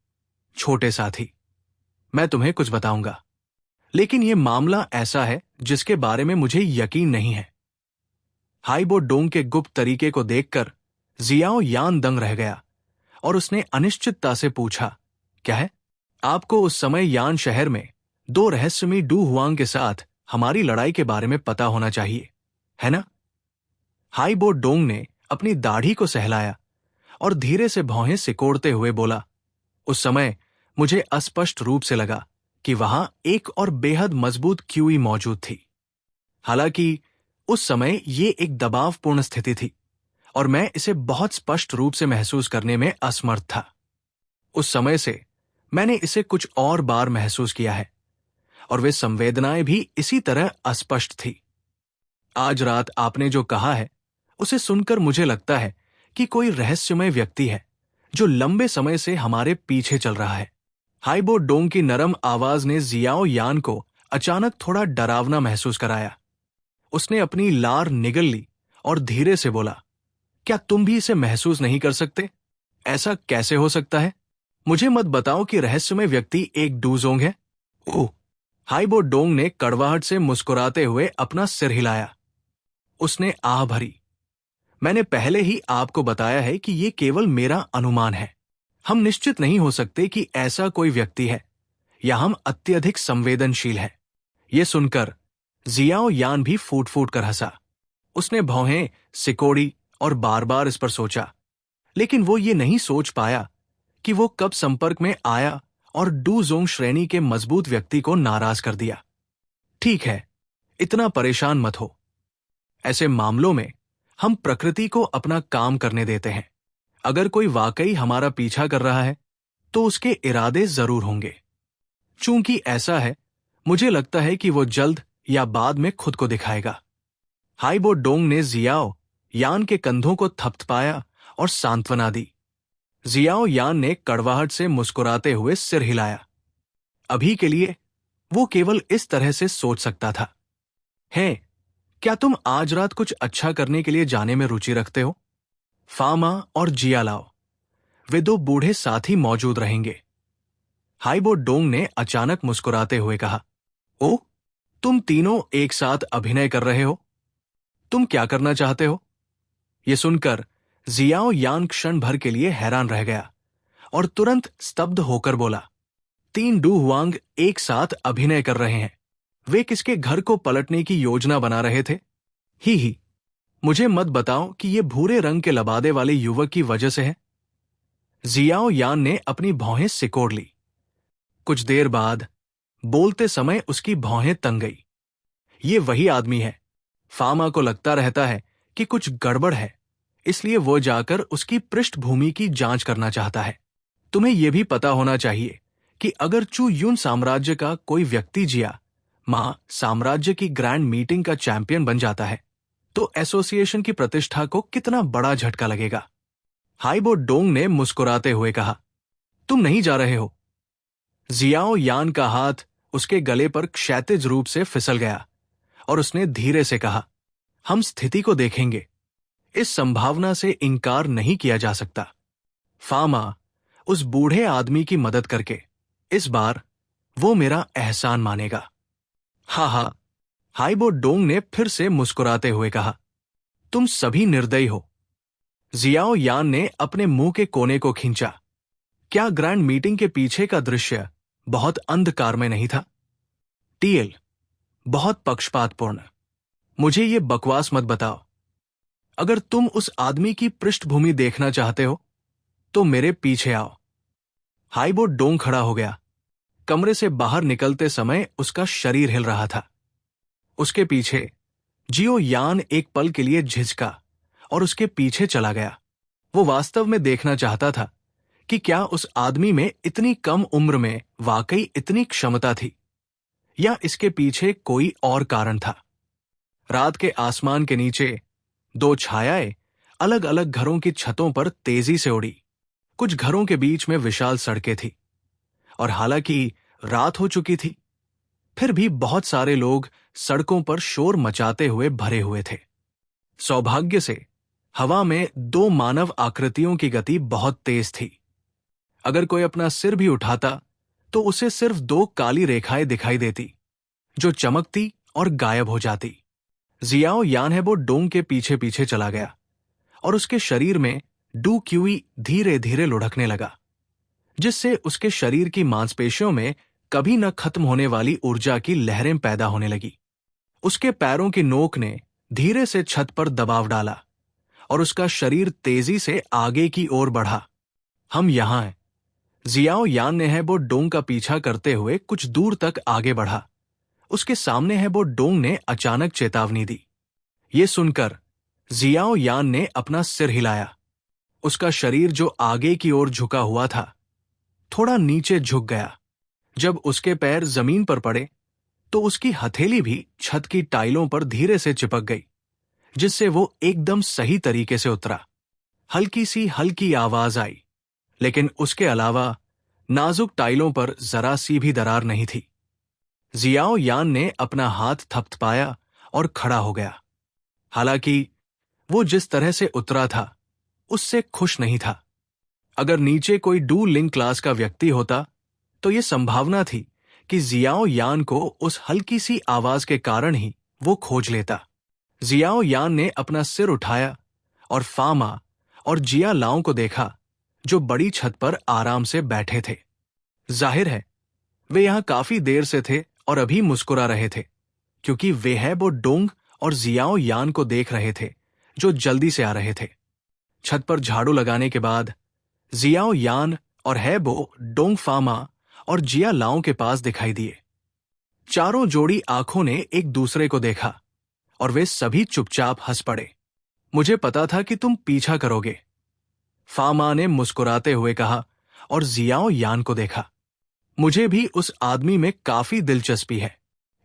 [SPEAKER 1] छोटे साथी, मैं तुम्हें कुछ बताऊंगा, लेकिन यह मामला ऐसा है जिसके बारे में मुझे यकीन नहीं है। हाइबो डोंग के गुप्त तरीके को देखकर जियाओ यान दंग रह गया और उसने अनिश्चितता से पूछा, क्या है? आपको उस समय यान शहर में 2 रहस्यमयी डू हुआंग के साथ हमारी लड़ाई के बारे में पता होना चाहिए, है ना? हाइबो डोंग ने अपनी दाढ़ी को सहलाया और धीरे से भौहें सिकोड़ते हुए बोला, उस समय मुझे अस्पष्ट रूप से लगा कि वहां एक और बेहद मजबूत क्यूई मौजूद थी। हालांकि उस समय ये एक दबावपूर्ण स्थिति थी और मैं इसे बहुत स्पष्ट रूप से महसूस करने में असमर्थ था। उस समय से मैंने इसे कुछ और बार महसूस किया है और वे संवेदनाएं भी इसी तरह अस्पष्ट थी। आज रात आपने जो कहा है, उसे सुनकर मुझे लगता है कि कोई रहस्यमय व्यक्ति है जो लंबे समय से हमारे पीछे चल रहा है। हाइबो डोंग की नरम आवाज ने जियाओ यान को अचानक थोड़ा डरावना महसूस कराया। उसने अपनी लार निगल ली और धीरे से बोला, क्या तुम भी इसे महसूस नहीं कर सकते? ऐसा कैसे हो सकता है? मुझे मत बताओ कि रहस्यमय व्यक्ति एक डूजोंग है। ओह! हाइबो डोंग ने कड़वाहट से मुस्कुराते हुए अपना सिर हिलाया। उसने आह भरी। मैंने पहले ही आपको बताया है कि यह केवल मेरा अनुमान है। हम निश्चित नहीं हो सकते कि ऐसा कोई व्यक्ति है, या हम अत्यधिक संवेदनशील हैं। यह सुनकर जियाओ यान भी फूट फूट कर हंसा। उसने भौहें सिकोड़ी और बार बार इस पर सोचा, लेकिन वो ये नहीं सोच पाया कि वो कब संपर्क में आया और डूजोंग श्रेणी के मजबूत व्यक्ति को नाराज कर दिया। ठीक है, इतना परेशान मत हो। ऐसे मामलों में हम प्रकृति को अपना काम करने देते हैं। अगर कोई वाकई हमारा पीछा कर रहा है, तो उसके इरादे जरूर होंगे। चूंकि ऐसा है, मुझे लगता है कि वो जल्द या बाद में खुद को दिखाएगा। हाइबो डोंग ने जियाओ यान के कंधों को थपथपाया और सांत्वना दी। जियाओ यान ने कड़वाहट से मुस्कुराते हुए सिर हिलाया। अभी के लिए वो केवल इस तरह से सोच सकता था। है, क्या तुम आज रात कुछ अच्छा करने के लिए जाने में रुचि रखते हो? फामा और जियालाओ, वे 2 बूढ़े साथी मौजूद रहेंगे। हाइबो डोंग ने अचानक मुस्कुराते हुए कहा, ओ, तुम तीनों एक साथ अभिनय कर रहे हो? तुम क्या करना चाहते हो? यह सुनकर जियाओ यान क्षण भर के लिए हैरान रह गया और तुरंत स्तब्ध होकर बोला, 3 डू हुआंग एक साथ अभिनय कर रहे हैं। वे किसके घर को पलटने की योजना बना रहे थे? ही, मुझे मत बताओ कि ये भूरे रंग के लबादे वाले युवक की वजह से है। जियाओ यान ने अपनी भौहें सिकोड़ ली। कुछ देर बाद बोलते समय उसकी भौहें तंग गई। ये वही आदमी है। फामा को लगता रहता है कि कुछ गड़बड़ है, इसलिए वो जाकर उसकी पृष्ठभूमि की जांच करना चाहता है। तुम्हें यह भी पता होना चाहिए कि अगर चू यून साम्राज्य का कोई व्यक्ति जिया मा साम्राज्य की ग्रैंड मीटिंग का चैंपियन बन जाता है तो एसोसिएशन की प्रतिष्ठा को कितना बड़ा झटका लगेगा। हाइबो डोंग ने मुस्कुराते हुए कहा, तुम नहीं जा रहे हो। जियाओ यान का हाथ उसके गले पर क्षैतिज रूप से फिसल गया और उसने धीरे से कहा, हम स्थिति को देखेंगे। इस संभावना से इनकार नहीं किया जा सकता। फामा, उस बूढ़े आदमी की मदद करके इस बार वो मेरा एहसान मानेगा। हा, हाइबो डोंग ने फिर से मुस्कुराते हुए कहा, तुम सभी निर्दयी हो। जियाओ यान ने अपने मुंह के कोने को खींचा। क्या ग्रैंड मीटिंग के पीछे का दृश्य बहुत अंधकार में नहीं था? टीएल, बहुत पक्षपातपूर्ण। मुझे ये बकवास मत बताओ। अगर तुम उस आदमी की पृष्ठभूमि देखना चाहते हो तो मेरे पीछे आओ। हाइबो डोंग खड़ा हो गया। कमरे से बाहर निकलते समय उसका शरीर हिल रहा था। उसके पीछे जियो यान एक पल के लिए झिझका और उसके पीछे चला गया। वो वास्तव में देखना चाहता था कि क्या उस आदमी में इतनी कम उम्र में वाकई इतनी क्षमता थी या इसके पीछे कोई और कारण था। रात के आसमान के नीचे दो छायाएं अलग अलग घरों की छतों पर तेजी से उड़ी। कुछ घरों के बीच में विशाल सड़कें थी और हालांकि रात हो चुकी थी फिर भी बहुत सारे लोग सड़कों पर शोर मचाते हुए भरे हुए थे। सौभाग्य से हवा में दो मानव आकृतियों की गति बहुत तेज थी। अगर कोई अपना सिर भी उठाता तो उसे सिर्फ दो काली रेखाएं दिखाई देती जो चमकती और गायब हो जाती। जियाओ यानहेबो डोंग के पीछे पीछे चला गया और उसके शरीर में डू क्यूई धीरे धीरे लुढ़कने लगा, जिससे उसके शरीर की मांसपेशियों में कभी न खत्म होने वाली ऊर्जा की लहरें पैदा होने लगी। उसके पैरों की नोक ने धीरे से छत पर दबाव डाला और उसका शरीर तेजी से आगे की ओर बढ़ा। हम यहां हैं। जियाओ यानहेबो डोंग का पीछा करते हुए कुछ दूर तक आगे बढ़ा। उसके सामने हेबो डोंग ने अचानक चेतावनी दी। ये सुनकर जियाओ यान ने अपना सिर हिलाया। उसका शरीर जो आगे की ओर झुका हुआ था थोड़ा नीचे झुक गया। जब उसके पैर जमीन पर पड़े तो उसकी हथेली भी छत की टाइलों पर धीरे से चिपक गई, जिससे वो एकदम सही तरीके से उतरा। हल्की आवाज आई, लेकिन उसके अलावा नाजुक टाइलों पर जरा सी भी दरार नहीं थी। जियाओ यान ने अपना हाथ थपथपाया और खड़ा हो गया। हालांकि वो जिस तरह से उतरा था उससे खुश नहीं था। अगर नीचे कोई डू लिंग क्लास का व्यक्ति होता तो ये संभावना थी कि जियाओ यान को उस हल्की सी आवाज के कारण ही वो खोज लेता। जियाओ यान ने अपना सिर उठाया और फामा और जिया लाओ को देखा जो बड़ी छत पर आराम से बैठे थे। जाहिर है वे यहां काफी देर से थे और अभी मुस्कुरा रहे थे क्योंकि वे हैबो डोंग और जियाओ यान को देख रहे थे जो जल्दी से आ रहे थे। छत पर झाड़ू लगाने के बाद जियाओ यान और हैबो डोंग फामा और जिया लाओ के पास दिखाई दिए। चारों जोड़ी आंखों ने एक दूसरे को देखा और वे सभी चुपचाप हंस पड़े। मुझे पता था कि तुम पीछा करोगे, फामा ने मुस्कुराते हुए कहा और जियाओ यान को देखा। मुझे भी उस आदमी में काफी दिलचस्पी है।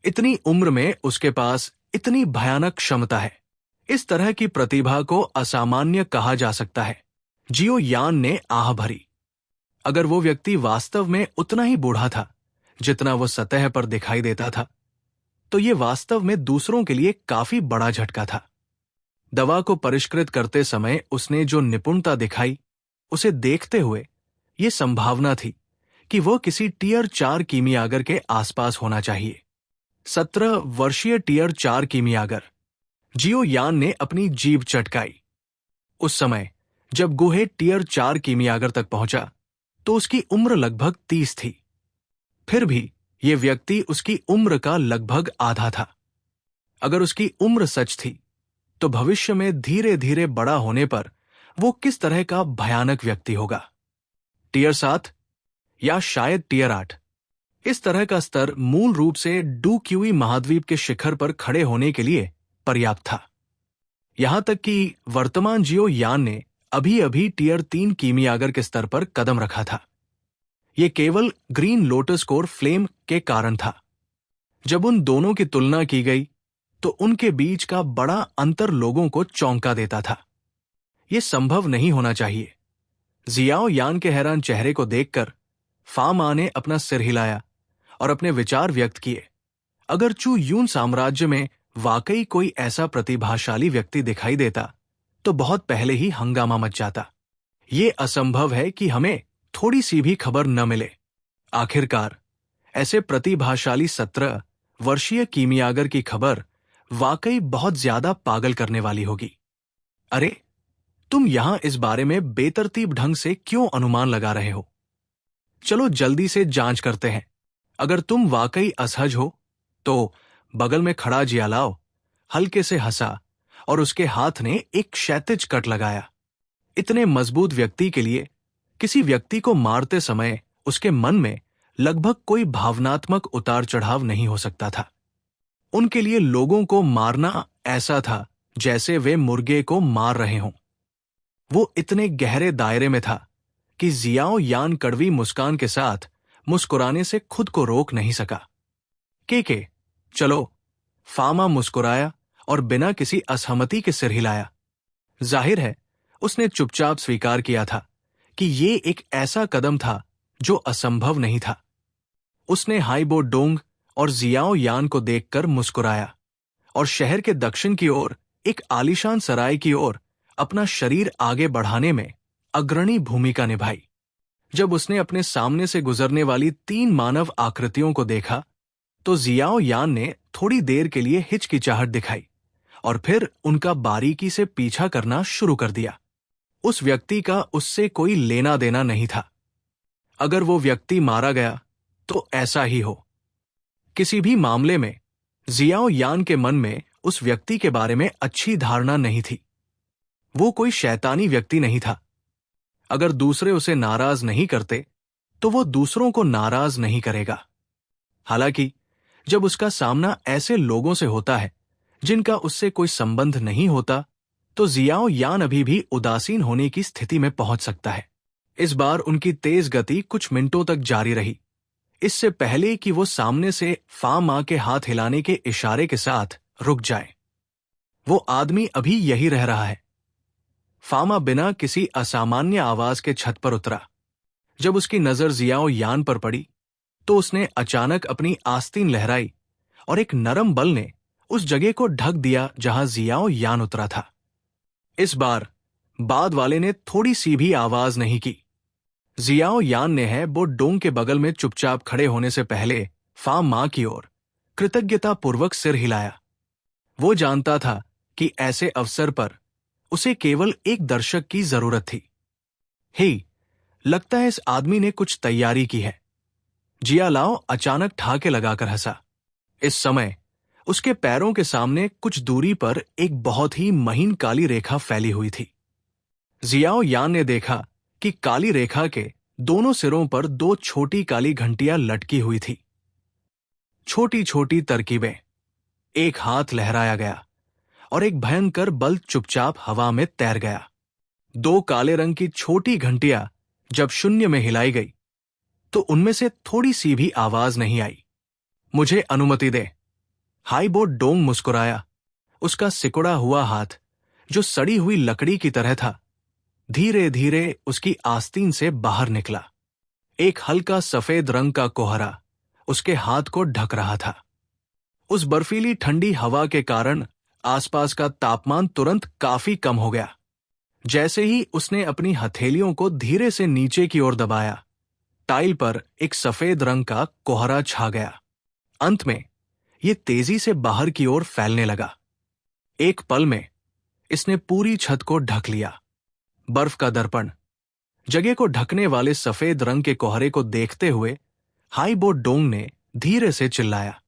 [SPEAKER 1] इतनी उम्र में उसके पास इतनी भयानक क्षमता है। इस तरह की प्रतिभा को असामान्य कहा जा सकता है। जियो यान ने आह भरी। अगर वो व्यक्ति वास्तव में उतना ही बूढ़ा था जितना वो सतह पर दिखाई देता था तो ये वास्तव में दूसरों के लिए काफी बड़ा झटका था। दवा को परिष्कृत करते समय उसने जो निपुणता दिखाई उसे देखते हुए ये संभावना थी कि वो किसी टियर 4 कीमियागर के आसपास होना चाहिए। 17 वर्षीय टियर 4 कीमियागर। जियो यान ने अपनी जीभ चटकाई। उस समय जब गुहे टियर 4 कीमियागर तक पहुंचा तो उसकी उम्र लगभग 30 थी। फिर भी यह व्यक्ति उसकी उम्र का लगभग आधा था। अगर उसकी उम्र सच थी तो भविष्य में धीरे धीरे बड़ा होने पर वो किस तरह का भयानक व्यक्ति होगा। टियर 7 या शायद टियर 8। इस तरह का स्तर मूल रूप से डू क्यूई महाद्वीप के शिखर पर खड़े होने के लिए पर्याप्त था। यहां तक कि वर्तमान जियो यान ने अभी अभी टियर 3 कीमियागर के स्तर पर कदम रखा था। यह केवल ग्रीन लोटस कोर फ्लेम के कारण था। जब उन दोनों की तुलना की गई तो उनके बीच का बड़ा अंतर लोगों को चौंका देता था। यह संभव नहीं होना चाहिए। जियाओ यान के हैरान चेहरे को देखकर फा मा ने अपना सिर हिलाया और अपने विचार व्यक्त किए। अगर चू यून साम्राज्य में वाकई कोई ऐसा प्रतिभाशाली व्यक्ति दिखाई देता तो बहुत पहले ही हंगामा मच जाता। ये असंभव है कि हमें थोड़ी सी भी खबर न मिले। आखिरकार ऐसे प्रतिभाशाली 17 वर्षीय कीमियागर की खबर वाकई बहुत ज्यादा पागल करने वाली होगी। अरे, तुम यहां इस बारे में बेतरतीब ढंग से क्यों अनुमान लगा रहे हो? चलो जल्दी से जांच करते हैं। अगर तुम वाकई असहज हो तो बगल में खड़ा जियालाओ हल्के से हंसा और उसके हाथ ने एक क्षैतिज कट लगाया। इतने मजबूत व्यक्ति के लिए किसी व्यक्ति को मारते समय उसके मन में लगभग कोई भावनात्मक उतार चढ़ाव नहीं हो सकता था। उनके लिए लोगों को मारना ऐसा था जैसे वे मुर्गे को मार रहे हों। वो इतने गहरे दायरे में था कि जियाओ यान कड़वी मुस्कान के साथ मुस्कुराने से खुद को रोक नहीं सका। के चलो, फामा मुस्कुराया और बिना किसी असहमति के सिर हिलाया। जाहिर है उसने चुपचाप स्वीकार किया था कि ये एक ऐसा कदम था जो असंभव नहीं था। उसने हाइबो डोंग और जियाओ यान को देखकर मुस्कुराया और शहर के दक्षिण की ओर एक आलीशान सराय की ओर अपना शरीर आगे बढ़ाने में अग्रणी भूमिका निभाई। जब उसने अपने सामने से गुजरने वाली 3 मानव आकृतियों को देखा तो जियाओ यान ने थोड़ी देर के लिए हिचकिचाहट दिखाई और फिर उनका बारीकी से पीछा करना शुरू कर दिया। उस व्यक्ति का उससे कोई लेना देना नहीं था। अगर वो व्यक्ति मारा गया तो ऐसा ही हो। किसी भी मामले में जियाओ यान के मन में उस व्यक्ति के बारे में अच्छी धारणा नहीं थी। वो कोई शैतानी व्यक्ति नहीं था। अगर दूसरे उसे नाराज नहीं करते तो वो दूसरों को नाराज नहीं करेगा। हालांकि जब उसका सामना ऐसे लोगों से होता है जिनका उससे कोई संबंध नहीं होता तो जियाओ यान अभी भी उदासीन होने की स्थिति में पहुंच सकता है। इस बार उनकी तेज गति कुछ मिनटों तक जारी रही, इससे पहले कि वो सामने से फा मा के हाथ हिलाने के इशारे के साथ रुक जाए। वो आदमी अभी यही रह रहा है। फामा बिना किसी असामान्य आवाज के छत पर उतरा। जब उसकी नजर जियाओ यान पर पड़ी तो उसने अचानक अपनी आस्तीन लहराई और एक नरम बल ने उस जगह को ढक दिया जहां जियाओ यान उतरा था। इस बार बाद वाले ने थोड़ी सी भी आवाज नहीं की। जियाओ यान ने है वो डोंग के बगल में चुपचाप खड़े होने से पहले फा मा की ओर कृतज्ञतापूर्वक सिर हिलाया। वो जानता था कि ऐसे अवसर पर उसे केवल एक दर्शक की जरूरत थी। हे, लगता है इस आदमी ने कुछ तैयारी की है। जियालाओ अचानक ठाके लगाकर हंसा। इस समय उसके पैरों के सामने कुछ दूरी पर एक बहुत ही महीन काली रेखा फैली हुई थी। जियाओ यान ने देखा कि काली रेखा के दोनों सिरों पर 2 छोटी काली घंटियां लटकी हुई थी। छोटी छोटी तरकीबें। एक हाथ लहराया गया और एक भयंकर बल चुपचाप हवा में तैर गया। 2 काले रंग की छोटी घंटियां जब शून्य में हिलाई गई तो उनमें से थोड़ी सी भी आवाज नहीं आई। मुझे अनुमति दे। हाइबो डोंग मुस्कुराया। उसका सिकुड़ा हुआ हाथ, जो सड़ी हुई लकड़ी की तरह था, धीरे धीरे उसकी आस्तीन से बाहर निकला। एक हल्का सफेद रंग का कोहरा उसके हाथ को ढक रहा था। उस बर्फीली ठंडी हवा के कारण आसपास का तापमान तुरंत काफी कम हो गया। जैसे ही उसने अपनी हथेलियों को धीरे से नीचे की ओर दबाया, टाइल पर एक सफेद रंग का कोहरा छा गया। अंत में यह तेजी से बाहर की ओर फैलने लगा। एक पल में इसने पूरी छत को ढक लिया। बर्फ का दर्पण। जगह को ढकने वाले सफेद रंग के कोहरे को देखते हुए हाइबो डोंग ने धीरे से चिल्लाया।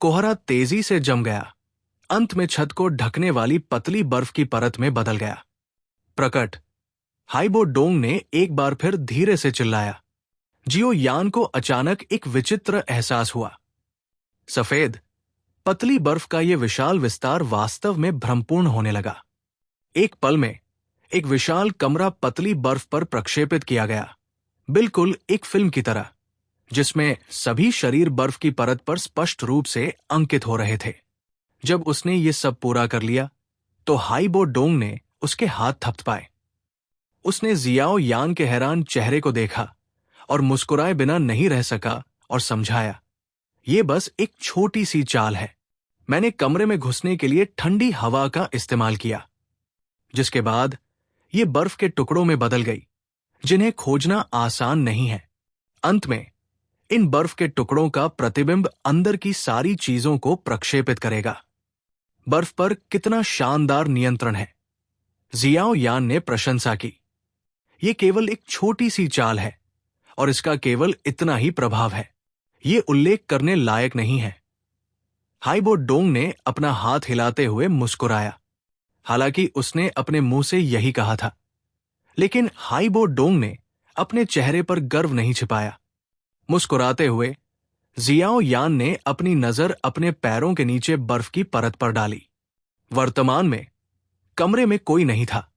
[SPEAKER 1] कोहरा तेजी से जम गया। अंत में छत को ढकने वाली पतली बर्फ की परत में बदल गया। प्रकट। हाइबो डोंग ने एक बार फिर धीरे से चिल्लाया। जियो यान को अचानक एक विचित्र एहसास हुआ। सफेद, पतली बर्फ का यह विशाल विस्तार वास्तव में भ्रमपूर्ण होने लगा। एक पल में एक विशाल कमरा पतली बर्फ पर प्रक्षेपित किया गया, बिल्कुल एक फिल्म की तरह, जिसमें सभी शरीर बर्फ की परत पर स्पष्ट रूप से अंकित हो रहे थे। जब उसने ये सब पूरा कर लिया तो हाइबो डोंग ने उसके हाथ थपथपाए। उसने जियाओ यान के हैरान चेहरे को देखा और मुस्कुराए बिना नहीं रह सका और समझाया, ये बस एक छोटी सी चाल है। मैंने कमरे में घुसने के लिए ठंडी हवा का इस्तेमाल किया, जिसके बाद ये बर्फ के टुकड़ों में बदल गई, जिन्हें खोजना आसान नहीं है। अंत में इन बर्फ के टुकड़ों का प्रतिबिंब अंदर की सारी चीजों को प्रक्षेपित करेगा। बर्फ पर कितना शानदार नियंत्रण है, जियाओ यान ने प्रशंसा की। यह केवल एक छोटी सी चाल है और इसका केवल इतना ही प्रभाव है, ये उल्लेख करने लायक नहीं है। हाइबो डोंग ने अपना हाथ हिलाते हुए मुस्कुराया। हालांकि उसने अपने मुंह से यही कहा था, लेकिन हाइबो डोंग ने अपने चेहरे पर गर्व नहीं छिपाया। मुस्कुराते हुए जियाओ यान ने अपनी नजर अपने पैरों के नीचे बर्फ की परत पर डाली। वर्तमान में कमरे में कोई नहीं था।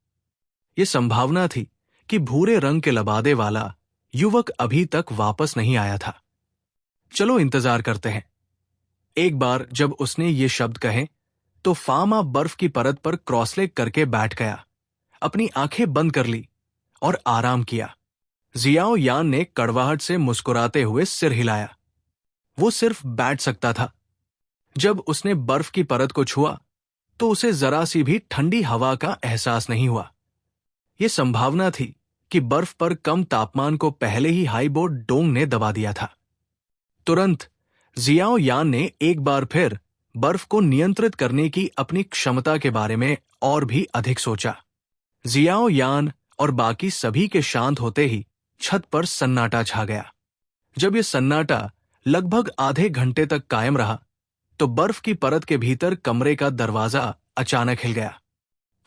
[SPEAKER 1] यह संभावना थी कि भूरे रंग के लबादे वाला युवक अभी तक वापस नहीं आया था। चलो इंतजार करते हैं। एक बार जब उसने ये शब्द कहे तो फामा बर्फ की परत पर क्रॉसलेग करके बैठ गया, अपनी आंखें बंद कर ली और आराम किया। जियाओ यान ने कड़वाहट से मुस्कुराते हुए सिर हिलाया। वो सिर्फ बैठ सकता था। जब उसने बर्फ की परत को छुआ तो उसे जरा सी भी ठंडी हवा का एहसास नहीं हुआ। यह संभावना थी कि बर्फ पर कम तापमान को पहले ही हाइबो डोंग ने दबा दिया था। तुरंत जियाओ यान ने एक बार फिर बर्फ को नियंत्रित करने की अपनी क्षमता के बारे में और भी अधिक सोचा। जियाओ यान और बाकी सभी के शांत होते ही छत पर सन्नाटा छा गया। जब यह सन्नाटा लगभग आधे घंटे तक कायम रहा तो बर्फ की परत के भीतर कमरे का दरवाजा अचानक हिल गया।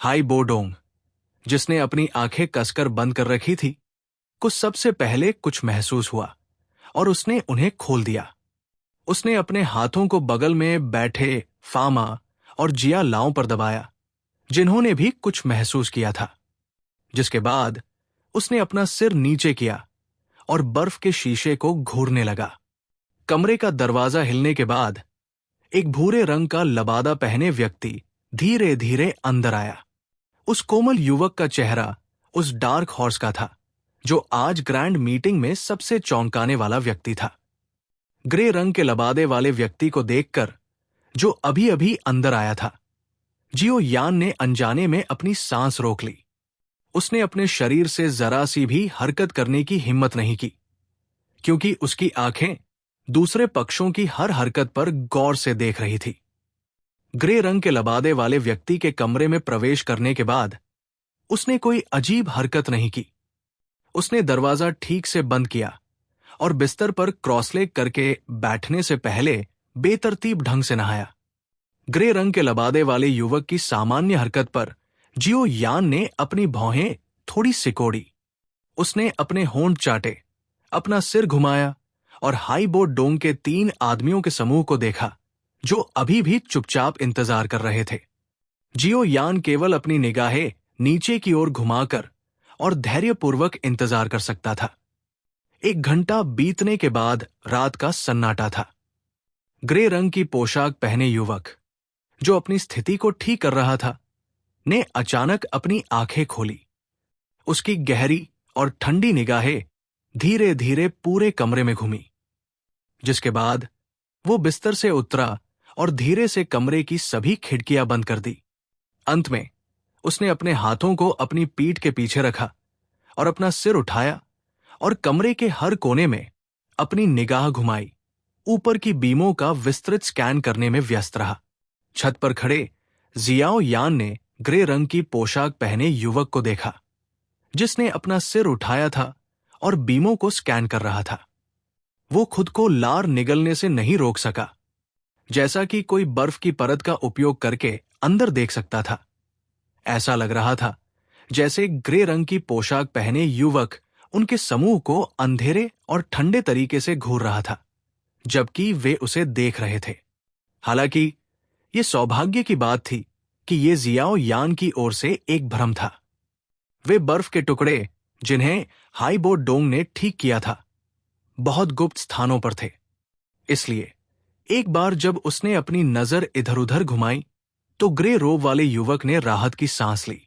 [SPEAKER 1] हाइबो डोंग, जिसने अपनी आंखें कसकर बंद कर रखी थी, को सबसे पहले कुछ महसूस हुआ और उसने उन्हें खोल दिया। उसने अपने हाथों को बगल में बैठे फामा और जिया लाओं पर दबाया, जिन्होंने भी कुछ महसूस किया था। जिसके बाद उसने अपना सिर नीचे किया और बर्फ के शीशे को घूरने लगा। कमरे का दरवाजा हिलने के बाद एक भूरे रंग का लबादा पहने व्यक्ति धीरे धीरे अंदर आया। उस कोमल युवक का चेहरा उस डार्क हॉर्स का था जो आज ग्रैंड मीटिंग में सबसे चौंकाने वाला व्यक्ति था। ग्रे रंग के लबादे वाले व्यक्ति को देखकर, जो अभी अभी अंदर आया था, जियो यान ने अनजाने में अपनी सांस रोक ली। उसने अपने शरीर से जरा सी भी हरकत करने की हिम्मत नहीं की, क्योंकि उसकी आंखें दूसरे पक्षों की हर हरकत पर गौर से देख रही थी। ग्रे रंग के लबादे वाले व्यक्ति के कमरे में प्रवेश करने के बाद उसने कोई अजीब हरकत नहीं की। उसने दरवाजा ठीक से बंद किया और बिस्तर पर क्रॉसलेग करके बैठने से पहले बेतरतीब ढंग से नहाया। ग्रे रंग के लबादे वाले युवक की सामान्य हरकत पर जियो यान ने अपनी भौहें थोड़ी सिकोड़ी। उसने अपने होंठ चाटे, अपना सिर घुमाया और हाइबो डोंग के 3 आदमियों के समूह को देखा, जो अभी भी चुपचाप इंतजार कर रहे थे। जियो यान केवल अपनी निगाहें नीचे की ओर घुमाकर और धैर्यपूर्वक इंतजार कर सकता था। 1 घंटा बीतने के बाद रात का सन्नाटा था। ग्रे रंग की पोशाक पहने युवक, जो अपनी स्थिति को ठीक कर रहा था, ने अचानक अपनी आंखें खोली। उसकी गहरी और ठंडी निगाहें धीरे धीरे पूरे कमरे में घूमी, जिसके बाद वो बिस्तर से उतरा और धीरे से कमरे की सभी खिड़कियां बंद कर दी। अंत में उसने अपने हाथों को अपनी पीठ के पीछे रखा और अपना सिर उठाया और कमरे के हर कोने में अपनी निगाह घुमाई। ऊपर की बीमों का विस्तृत स्कैन करने में व्यस्त रहा। छत पर खड़े जियाओ यान ने ग्रे रंग की पोशाक पहने युवक को देखा, जिसने अपना सिर उठाया था और बीमों को स्कैन कर रहा था। वो खुद को लार निगलने से नहीं रोक सका, जैसा कि कोई बर्फ की परत का उपयोग करके अंदर देख सकता था। ऐसा लग रहा था जैसे ग्रे रंग की पोशाक पहने युवक उनके समूह को अंधेरे और ठंडे तरीके से घूर रहा था, जबकि वे उसे देख रहे थे। हालांकि ये सौभाग्य की बात थी कि ये जियाओ यान की ओर से एक भ्रम था। वे बर्फ के टुकड़े जिन्हें हाइबो डोंग ने ठीक किया था, बहुत गुप्त स्थानों पर थे। इसलिए एक बार जब उसने अपनी नजर इधर उधर घुमाई तो ग्रे रोब वाले युवक ने राहत की सांस ली।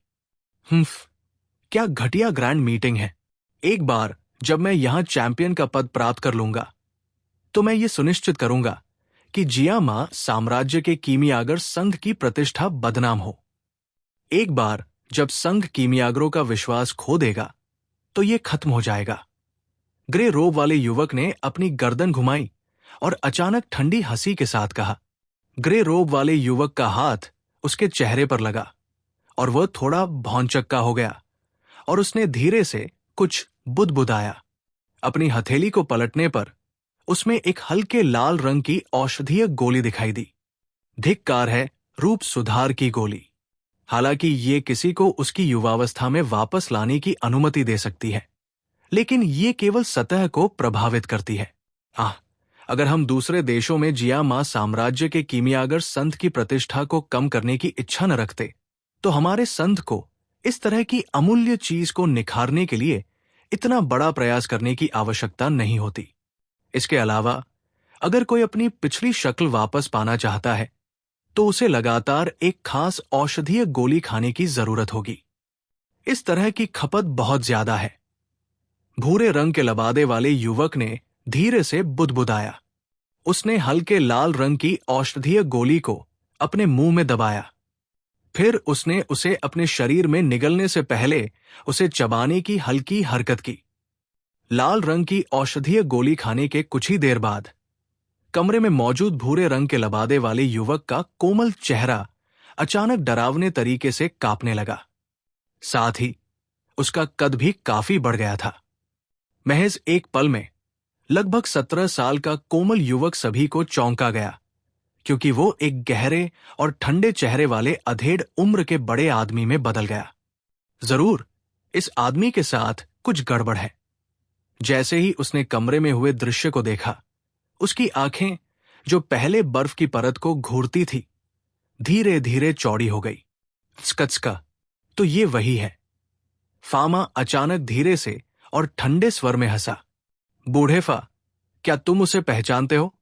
[SPEAKER 1] क्या घटिया ग्रैंड मीटिंग है। एक बार जब मैं यहां चैंपियन का पद प्राप्त कर लूंगा तो मैं ये सुनिश्चित करूंगा कि जियामा साम्राज्य के कीमियागर संघ की प्रतिष्ठा बदनाम हो। एक बार जब संघ कीमियागरों का विश्वास खो देगा तो ये खत्म हो जाएगा। ग्रे रोब वाले युवक ने अपनी गर्दन घुमाई और अचानक ठंडी हंसी के साथ कहा। ग्रे रोब वाले युवक का हाथ उसके चेहरे पर लगा और वह थोड़ा भौंचक्का हो गया और उसने धीरे से कुछ बुदबुदाया। अपनी हथेली को पलटने पर उसमें एक हल्के लाल रंग की औषधीय गोली दिखाई दी। धिक्कार है, रूप सुधार की गोली। हालांकि ये किसी को उसकी युवावस्था में वापस लाने की अनुमति दे सकती है, लेकिन ये केवल सतह को प्रभावित करती है। अगर हम दूसरे देशों में जियामा साम्राज्य के कीमियागर संत की प्रतिष्ठा को कम करने की इच्छा न रखते तो हमारे संत को इस तरह की अमूल्य चीज को निखारने के लिए इतना बड़ा प्रयास करने की आवश्यकता नहीं होती। इसके अलावा अगर कोई अपनी पिछली शक्ल वापस पाना चाहता है तो उसे लगातार एक खास औषधीय गोली खाने की जरूरत होगी। इस तरह की खपत बहुत ज्यादा है। भूरे रंग के लबादे वाले युवक ने धीरे से बुदबुदाया। उसने हल्के लाल रंग की औषधीय गोली को अपने मुंह में दबाया। फिर उसने उसे अपने शरीर में निगलने से पहले उसे चबाने की हल्की हरकत की। लाल रंग की औषधीय गोली खाने के कुछ ही देर बाद कमरे में मौजूद भूरे रंग के लबादे वाले युवक का कोमल चेहरा अचानक डरावने तरीके से कांपने लगा। साथ ही उसका कद भी काफी बढ़ गया था। महज एक पल में लगभग 17 साल का कोमल युवक सभी को चौंका गया, क्योंकि वो एक गहरे और ठंडे चेहरे वाले अधेड़ उम्र के बड़े आदमी में बदल गया। जरूर इस आदमी के साथ कुछ गड़बड़ है। जैसे ही उसने कमरे में हुए दृश्य को देखा, उसकी आंखें जो पहले बर्फ की परत को घूरती थी धीरे धीरे चौड़ी हो गई। स्कचका, तो ये वही है। फामा अचानक धीरे से और ठंडे स्वर में हंसा। बूढ़ेफा, क्या तुम उसे पहचानते हो?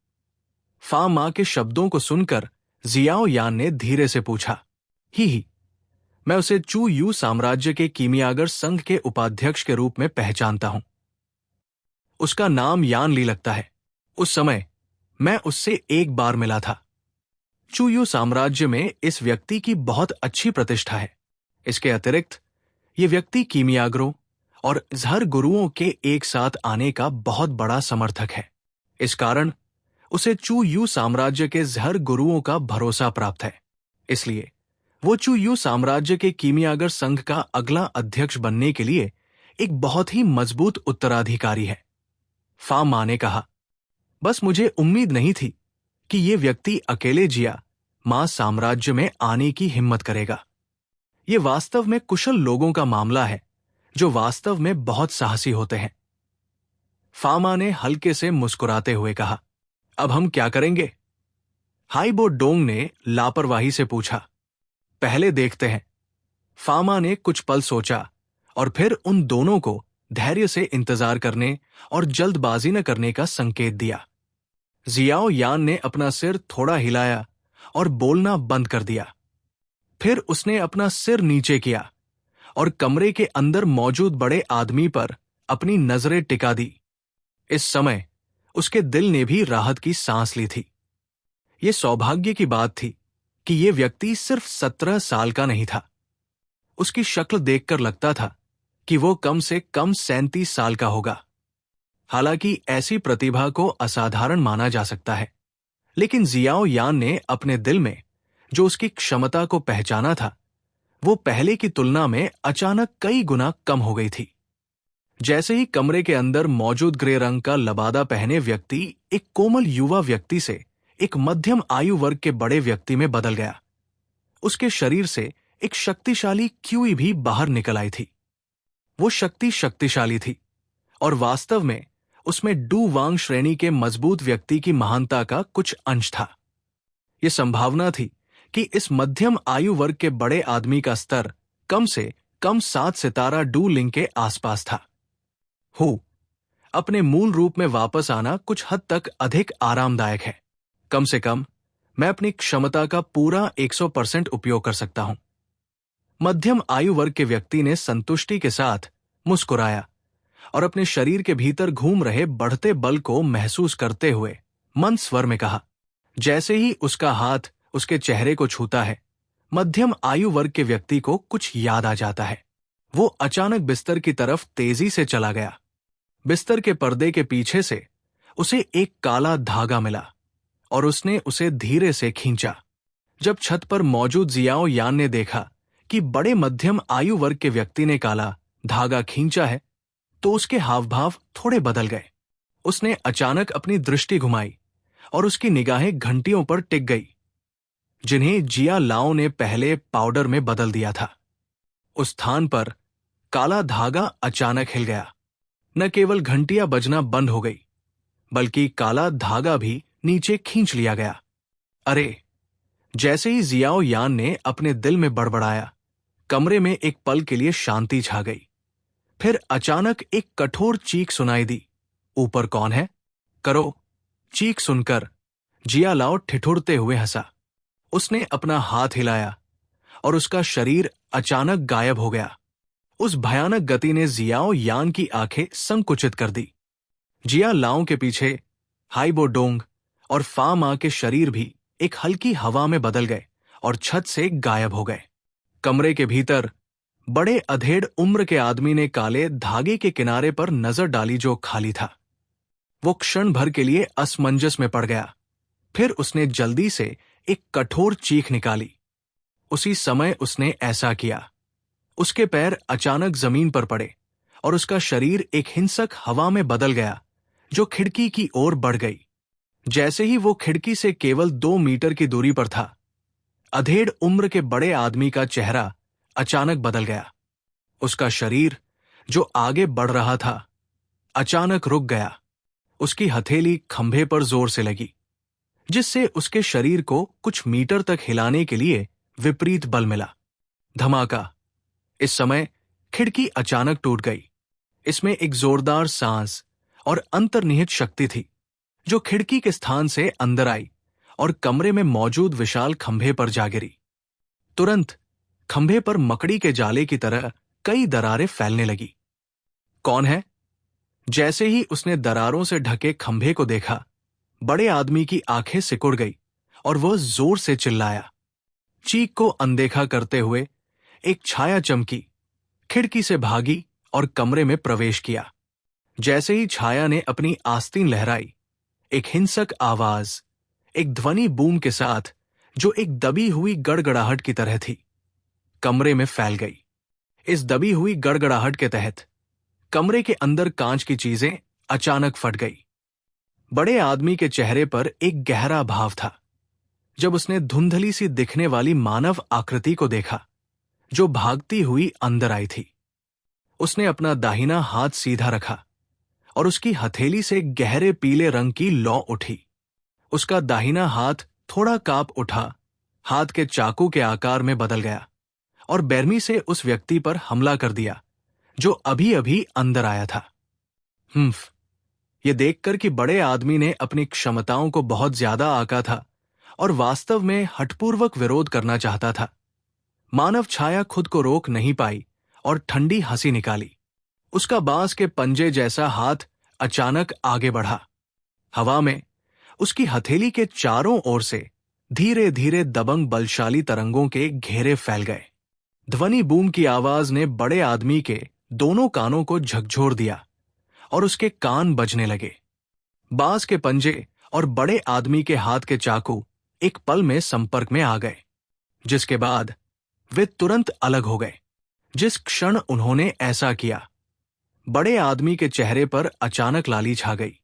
[SPEAKER 1] फामा के शब्दों को सुनकर जियाओ यान ने धीरे से पूछा। ही, मैं उसे चू यू साम्राज्य के कीमियागर संघ के उपाध्यक्ष के रूप में पहचानता हूं। उसका नाम यान ली लगता है। उस समय मैं उससे एक बार मिला था। चू यू साम्राज्य में इस व्यक्ति की बहुत अच्छी प्रतिष्ठा है। इसके अतिरिक्त ये व्यक्ति कीमियागरों और जहर गुरुओं के एक साथ आने का बहुत बड़ा समर्थक है। इस कारण उसे चू यू साम्राज्य के जहर गुरुओं का भरोसा प्राप्त है। इसलिए वो चू यू साम्राज्य के कीमियागर संघ का अगला अध्यक्ष बनने के लिए एक बहुत ही मजबूत उत्तराधिकारी है। फामा ने कहा। बस मुझे उम्मीद नहीं थी कि ये व्यक्ति अकेले जिया मां साम्राज्य में आने की हिम्मत करेगा। ये वास्तव में कुशल लोगों का मामला है जो वास्तव में बहुत साहसी होते हैं। फामा ने हल्के से मुस्कुराते हुए कहा। अब हम क्या करेंगे? हाइबो डोंग ने लापरवाही से पूछा। पहले देखते हैं। फामा ने कुछ पल सोचा और फिर उन दोनों को धैर्य से इंतजार करने और जल्दबाजी न करने का संकेत दिया। जियाओ यान ने अपना सिर थोड़ा हिलाया और बोलना बंद कर दिया। फिर उसने अपना सिर नीचे किया और कमरे के अंदर मौजूद बड़े आदमी पर अपनी नजरें टिका दी। इस समय उसके दिल ने भी राहत की सांस ली थी। यह सौभाग्य की बात थी कि यह व्यक्ति सिर्फ 17 साल का नहीं था। उसकी शक्ल देखकर लगता था कि वो कम से कम 37 साल का होगा। हालांकि ऐसी प्रतिभा को असाधारण माना जा सकता है, लेकिन जियाओ यान ने अपने दिल में जो उसकी क्षमता को पहचाना था, वो पहले की तुलना में अचानक कई गुना कम हो गई थी। जैसे ही कमरे के अंदर मौजूद ग्रे रंग का लबादा पहने व्यक्ति एक कोमल युवा व्यक्ति से एक मध्यम आयु वर्ग के बड़े व्यक्ति में बदल गया, उसके शरीर से एक शक्तिशाली क्यूई भी बाहर निकल आई थी। वो शक्ति शक्तिशाली थी और वास्तव में उसमें डू वांग श्रेणी के मजबूत व्यक्ति की महानता का कुछ अंश था। यह संभावना थी कि इस मध्यम आयु वर्ग के बड़े आदमी का स्तर कम से कम 7 सितारा डू लिंग के आसपास था। अपने मूल रूप में वापस आना कुछ हद तक अधिक आरामदायक है। कम से कम मैं अपनी क्षमता का पूरा 100% उपयोग कर सकता हूं। मध्यम आयु वर्ग के व्यक्ति ने संतुष्टि के साथ मुस्कुराया और अपने शरीर के भीतर घूम रहे बढ़ते बल को महसूस करते हुए मंद स्वर में कहा। जैसे ही उसका हाथ उसके चेहरे को छूता है, मध्यम आयु वर्ग के व्यक्ति को कुछ याद आ जाता है। वो अचानक बिस्तर की तरफ तेजी से चला गया। बिस्तर के पर्दे के पीछे से उसे एक काला धागा मिला और उसने उसे धीरे से खींचा। जब छत पर मौजूद जियाओ यान ने देखा कि बड़े मध्यम आयु वर्ग के व्यक्ति ने काला धागा खींचा है, तो उसके हाव भाव थोड़े बदल गए। उसने अचानक अपनी दृष्टि घुमाई और उसकी निगाहें घंटियों पर टिक गई, जिन्हें जिया लाओ ने पहले पाउडर में बदल दिया था। उस स्थान पर काला धागा अचानक हिल गया। न केवल घंटियां बजना बंद हो गई, बल्कि काला धागा भी नीचे खींच लिया गया। अरे! जैसे ही जियाओ यान ने अपने दिल में बड़बड़ाया, कमरे में एक पल के लिए शांति छा गई। फिर अचानक एक कठोर चीख सुनाई दी। ऊपर कौन है? करो। चीख सुनकर जिया लाओ ठिठुरते हुए हंसा। उसने अपना हाथ हिलाया और उसका शरीर अचानक गायब हो गया। उस भयानक गति ने जियाओ यान की आंखें संकुचित कर दी। जिया लाओ के पीछे हाइबो डोंग और फा मा के शरीर भी एक हल्की हवा में बदल गए और छत से गायब हो गए। कमरे के भीतर बड़े अधेड़ उम्र के आदमी ने काले धागे के किनारे पर नजर डाली जो खाली था। वो क्षण भर के लिए असमंजस में पड़ गया। फिर उसने जल्दी से एक कठोर चीख निकाली। उसी समय उसने ऐसा किया। उसके पैर अचानक जमीन पर पड़े और उसका शरीर एक हिंसक हवा में बदल गया जो खिड़की की ओर बढ़ गई। जैसे ही वो खिड़की से केवल 2 मीटर की दूरी पर था, अधेड़ उम्र के बड़े आदमी का चेहरा अचानक बदल गया। उसका शरीर जो आगे बढ़ रहा था, अचानक रुक गया। उसकी हथेली खंभे पर जोर से लगी, जिससे उसके शरीर को कुछ मीटर तक हिलाने के लिए विपरीत बल मिला। धमाका! इस समय खिड़की अचानक टूट गई। इसमें एक जोरदार सांस और अंतर्निहित शक्ति थी, जो खिड़की के स्थान से अंदर आई और कमरे में मौजूद विशाल खंभे पर जा गिरी। तुरंत खंभे पर मकड़ी के जाले की तरह कई दरारें फैलने लगी। कौन है? जैसे ही उसने दरारों से ढके खंभे को देखा, बड़े आदमी की आंखें सिकुड़ गई और वह जोर से चिल्लाया। चीख को अनदेखा करते हुए एक छाया चमकी, खिड़की से भागी और कमरे में प्रवेश किया। जैसे ही छाया ने अपनी आस्तीन लहराई, एक हिंसक आवाज, एक ध्वनि बूम के साथ जो एक दबी हुई गड़गड़ाहट की तरह थी, कमरे में फैल गई। इस दबी हुई गड़गड़ाहट के तहत कमरे के अंदर कांच की चीजें अचानक फट गई। बड़े आदमी के चेहरे पर एक गहरा भाव था जब उसने धुंधली सी दिखने वाली मानव आकृति को देखा जो भागती हुई अंदर आई थी। उसने अपना दाहिना हाथ सीधा रखा और उसकी हथेली से गहरे पीले रंग की लौ उठी। उसका दाहिना हाथ थोड़ा कांप उठा, हाथ के चाकू के आकार में बदल गया और बेरमी से उस व्यक्ति पर हमला कर दिया जो अभी अभी अंदर आया था। ये देखकर कि बड़े आदमी ने अपनी क्षमताओं को बहुत ज्यादा आंका था और वास्तव में हठपूर्वक विरोध करना चाहता था, मानव छाया खुद को रोक नहीं पाई और ठंडी हंसी निकाली। उसका बांस के पंजे जैसा हाथ अचानक आगे बढ़ा। हवा में उसकी हथेली के चारों ओर से धीरे धीरे दबंग बलशाली तरंगों के घेरे फैल गए। ध्वनि बूम की आवाज ने बड़े आदमी के दोनों कानों को झकझोर दिया और उसके कान बजने लगे। बांस के पंजे और बड़े आदमी के हाथ के चाकू एक पल में संपर्क में आ गए, जिसके बाद वे तुरंत अलग हो गए। जिस क्षण उन्होंने ऐसा किया, बड़े आदमी के चेहरे पर अचानक लाली छा गई।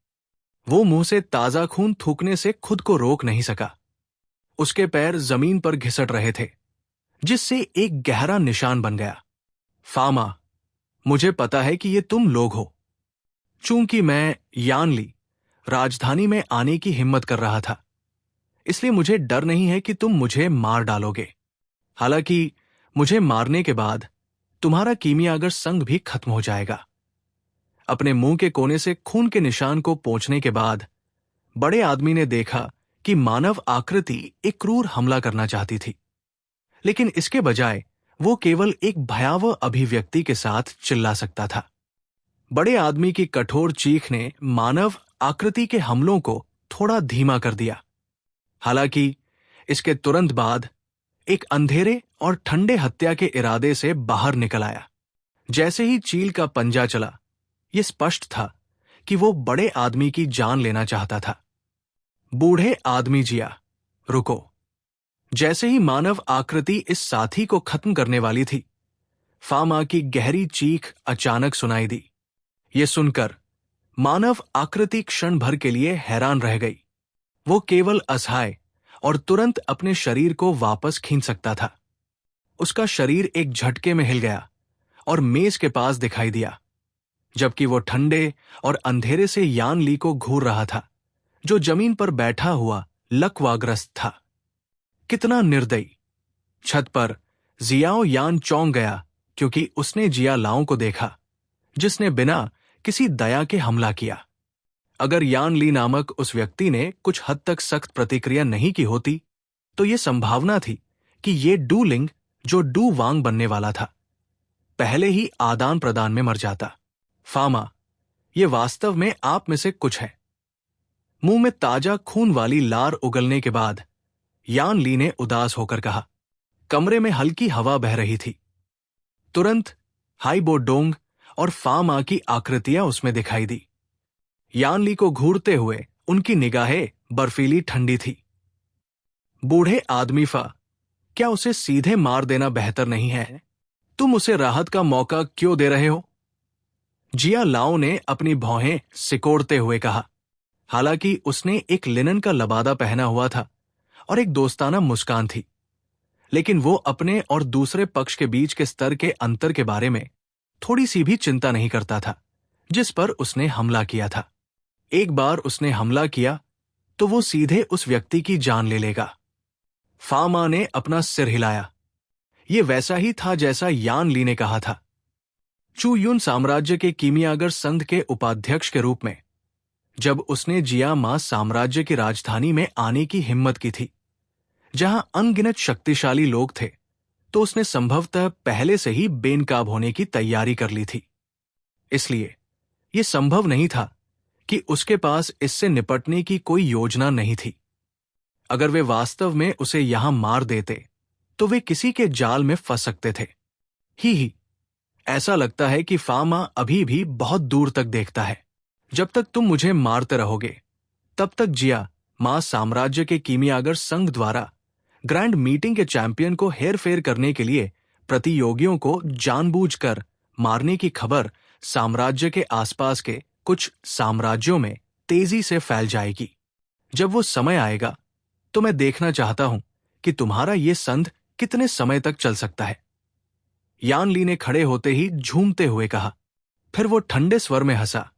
[SPEAKER 1] वो मुंह से ताजा खून थूकने से खुद को रोक नहीं सका। उसके पैर जमीन पर घिसट रहे थे, जिससे एक गहरा निशान बन गया। फामा, मुझे पता है कि ये तुम लोग हो। चूंकि मैं यानली राजधानी में आने की हिम्मत कर रहा था, इसलिए मुझे डर नहीं है कि तुम मुझे मार डालोगे। हालांकि मुझे मारने के बाद तुम्हारा कीमियागर संघ भी खत्म हो जाएगा। अपने मुंह के कोने से खून के निशान को पोंछने के बाद बड़े आदमी ने देखा कि मानव आकृति एक क्रूर हमला करना चाहती थी, लेकिन इसके बजाय वो केवल एक भयावह अभिव्यक्ति के साथ चिल्ला सकता था। बड़े आदमी की कठोर चीख ने मानव आकृति के हमलों को थोड़ा धीमा कर दिया। हालांकि इसके तुरंत बाद एक अंधेरे और ठंडे हत्या के इरादे से बाहर निकल आया। जैसे ही चील का पंजा चला, यह स्पष्ट था कि वो बड़े आदमी की जान लेना चाहता था। बूढ़े आदमी जिया, रुको। जैसे ही मानव आकृति इस साथी को खत्म करने वाली थी, फामा की गहरी चीख अचानक सुनाई दी। ये सुनकर मानव आकृति क्षण भर के लिए हैरान रह गई। वो केवल असहाय और तुरंत अपने शरीर को वापस खींच सकता था। उसका शरीर एक झटके में हिल गया और मेज के पास दिखाई दिया, जबकि वो ठंडे और अंधेरे से यान ली को घूर रहा था, जो जमीन पर बैठा हुआ लकवाग्रस्त था। कितना निर्दयी! छत पर जियाओ यान चौंक गया क्योंकि उसने जिया लाओ को देखा, जिसने बिना किसी दया के हमला किया। अगर यान ली नामक उस व्यक्ति ने कुछ हद तक सख्त प्रतिक्रिया नहीं की होती, तो यह संभावना थी कि ये डू लिंग, जो डू वांग बनने वाला था, पहले ही आदान प्रदान में मर जाता। फामा, ये वास्तव में आप में से कुछ है। मुंह में ताजा खून वाली लार उगलने के बाद यान ली ने उदास होकर कहा। कमरे में हल्की हवा बह रही थी। तुरंत हाई बो डोंग और फामा की आकृतियां उसमें दिखाई दी। यान ली को घूरते हुए उनकी निगाहें बर्फीली ठंडी थी। बूढ़े आदमी फा, क्या उसे सीधे मार देना बेहतर नहीं है? तुम उसे राहत का मौका क्यों दे रहे हो? जिया लाओ ने अपनी भौहें सिकोड़ते हुए कहा। हालांकि उसने एक लिनन का लबादा पहना हुआ था और एक दोस्ताना मुस्कान थी, लेकिन वो अपने और दूसरे पक्ष के बीच के स्तर के अंतर के बारे में थोड़ी सी भी चिंता नहीं करता था, जिस पर उसने हमला किया था। एक बार उसने हमला किया तो वो सीधे उस व्यक्ति की जान ले लेगा। फामा ने अपना सिर हिलाया। ये वैसा ही था जैसा यान ली ने कहा था। चू युन साम्राज्य के कीमियागर संघ के उपाध्यक्ष के रूप में जब उसने जिया मा साम्राज्य की राजधानी में आने की हिम्मत की थी, जहां अनगिनत शक्तिशाली लोग थे, तो उसने संभवतः पहले से ही बेनकाब होने की तैयारी कर ली थी। इसलिए यह संभव नहीं था कि उसके पास इससे निपटने की कोई योजना नहीं थी। अगर वे वास्तव में उसे यहां मार देते, तो वे किसी के जाल में फंस सकते थे। ही ऐसा लगता है कि फामा अभी भी बहुत दूर तक देखता है। जब तक तुम मुझे मारते रहोगे, तब तक जिया मा साम्राज्य के कीमियागर संघ द्वारा ग्रैंड मीटिंग के चैंपियन को हेरफेर करने के लिए प्रतियोगियों को जानबूझकर मारने की खबर साम्राज्य के आसपास के कुछ साम्राज्यों में तेजी से फैल जाएगी। जब वो समय आएगा, तो मैं देखना चाहता हूं कि तुम्हारा ये संध कितने समय तक चल सकता है। यान ली ने खड़े होते ही झूमते हुए कहा। फिर वो ठंडे स्वर में हंसा।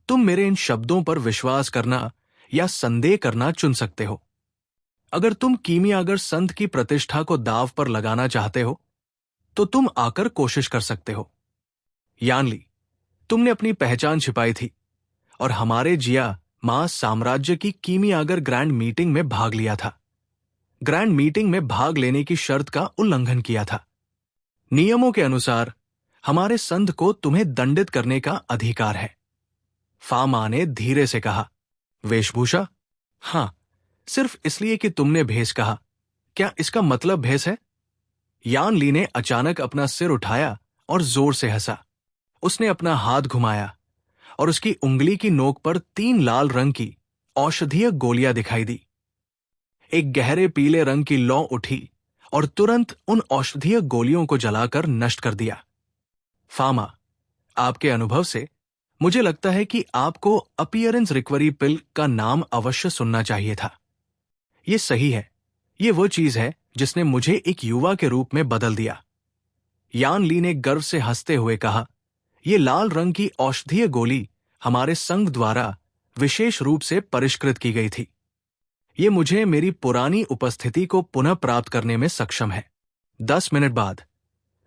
[SPEAKER 1] तुम मेरे इन शब्दों पर विश्वास करना या संदेह करना चुन सकते हो। अगर तुम कीमियागर संत की प्रतिष्ठा को दांव पर लगाना चाहते हो, तो तुम आकर कोशिश कर सकते हो। यान ली, तुमने अपनी पहचान छिपाई थी और हमारे जिया मा साम्राज्य की कीमियागर ग्रैंड मीटिंग में भाग लिया था। ग्रैंड मीटिंग में भाग लेने की शर्त का उल्लंघन किया था। नियमों के अनुसार हमारे संत को तुम्हें दंडित करने का अधिकार है। फामा ने धीरे से कहा। वेशभूषा? हां, सिर्फ इसलिए कि तुमने भेष कहा। क्या इसका मतलब भेष है? यान ली ने अचानक अपना सिर उठाया और जोर से हंसा। उसने अपना हाथ घुमाया और उसकी उंगली की नोक पर 3 लाल रंग की औषधीय गोलियां दिखाई दी। एक गहरे पीले रंग की लौ उठी और तुरंत उन औषधीय गोलियों को जलाकर नष्ट कर दिया। फामा, आपके अनुभव से मुझे लगता है कि आपको अपीयरेंस रिकवरी पिल का नाम अवश्य सुनना चाहिए था। यह सही है, यह वो चीज है जिसने मुझे एक युवा के रूप में बदल दिया। यान ली ने गर्व से हंसते हुए कहा। यह लाल रंग की औषधीय गोली हमारे संघ द्वारा विशेष रूप से परिष्कृत की गई थी। ये मुझे मेरी पुरानी उपस्थिति को पुनः प्राप्त करने में सक्षम है। 10 मिनट बाद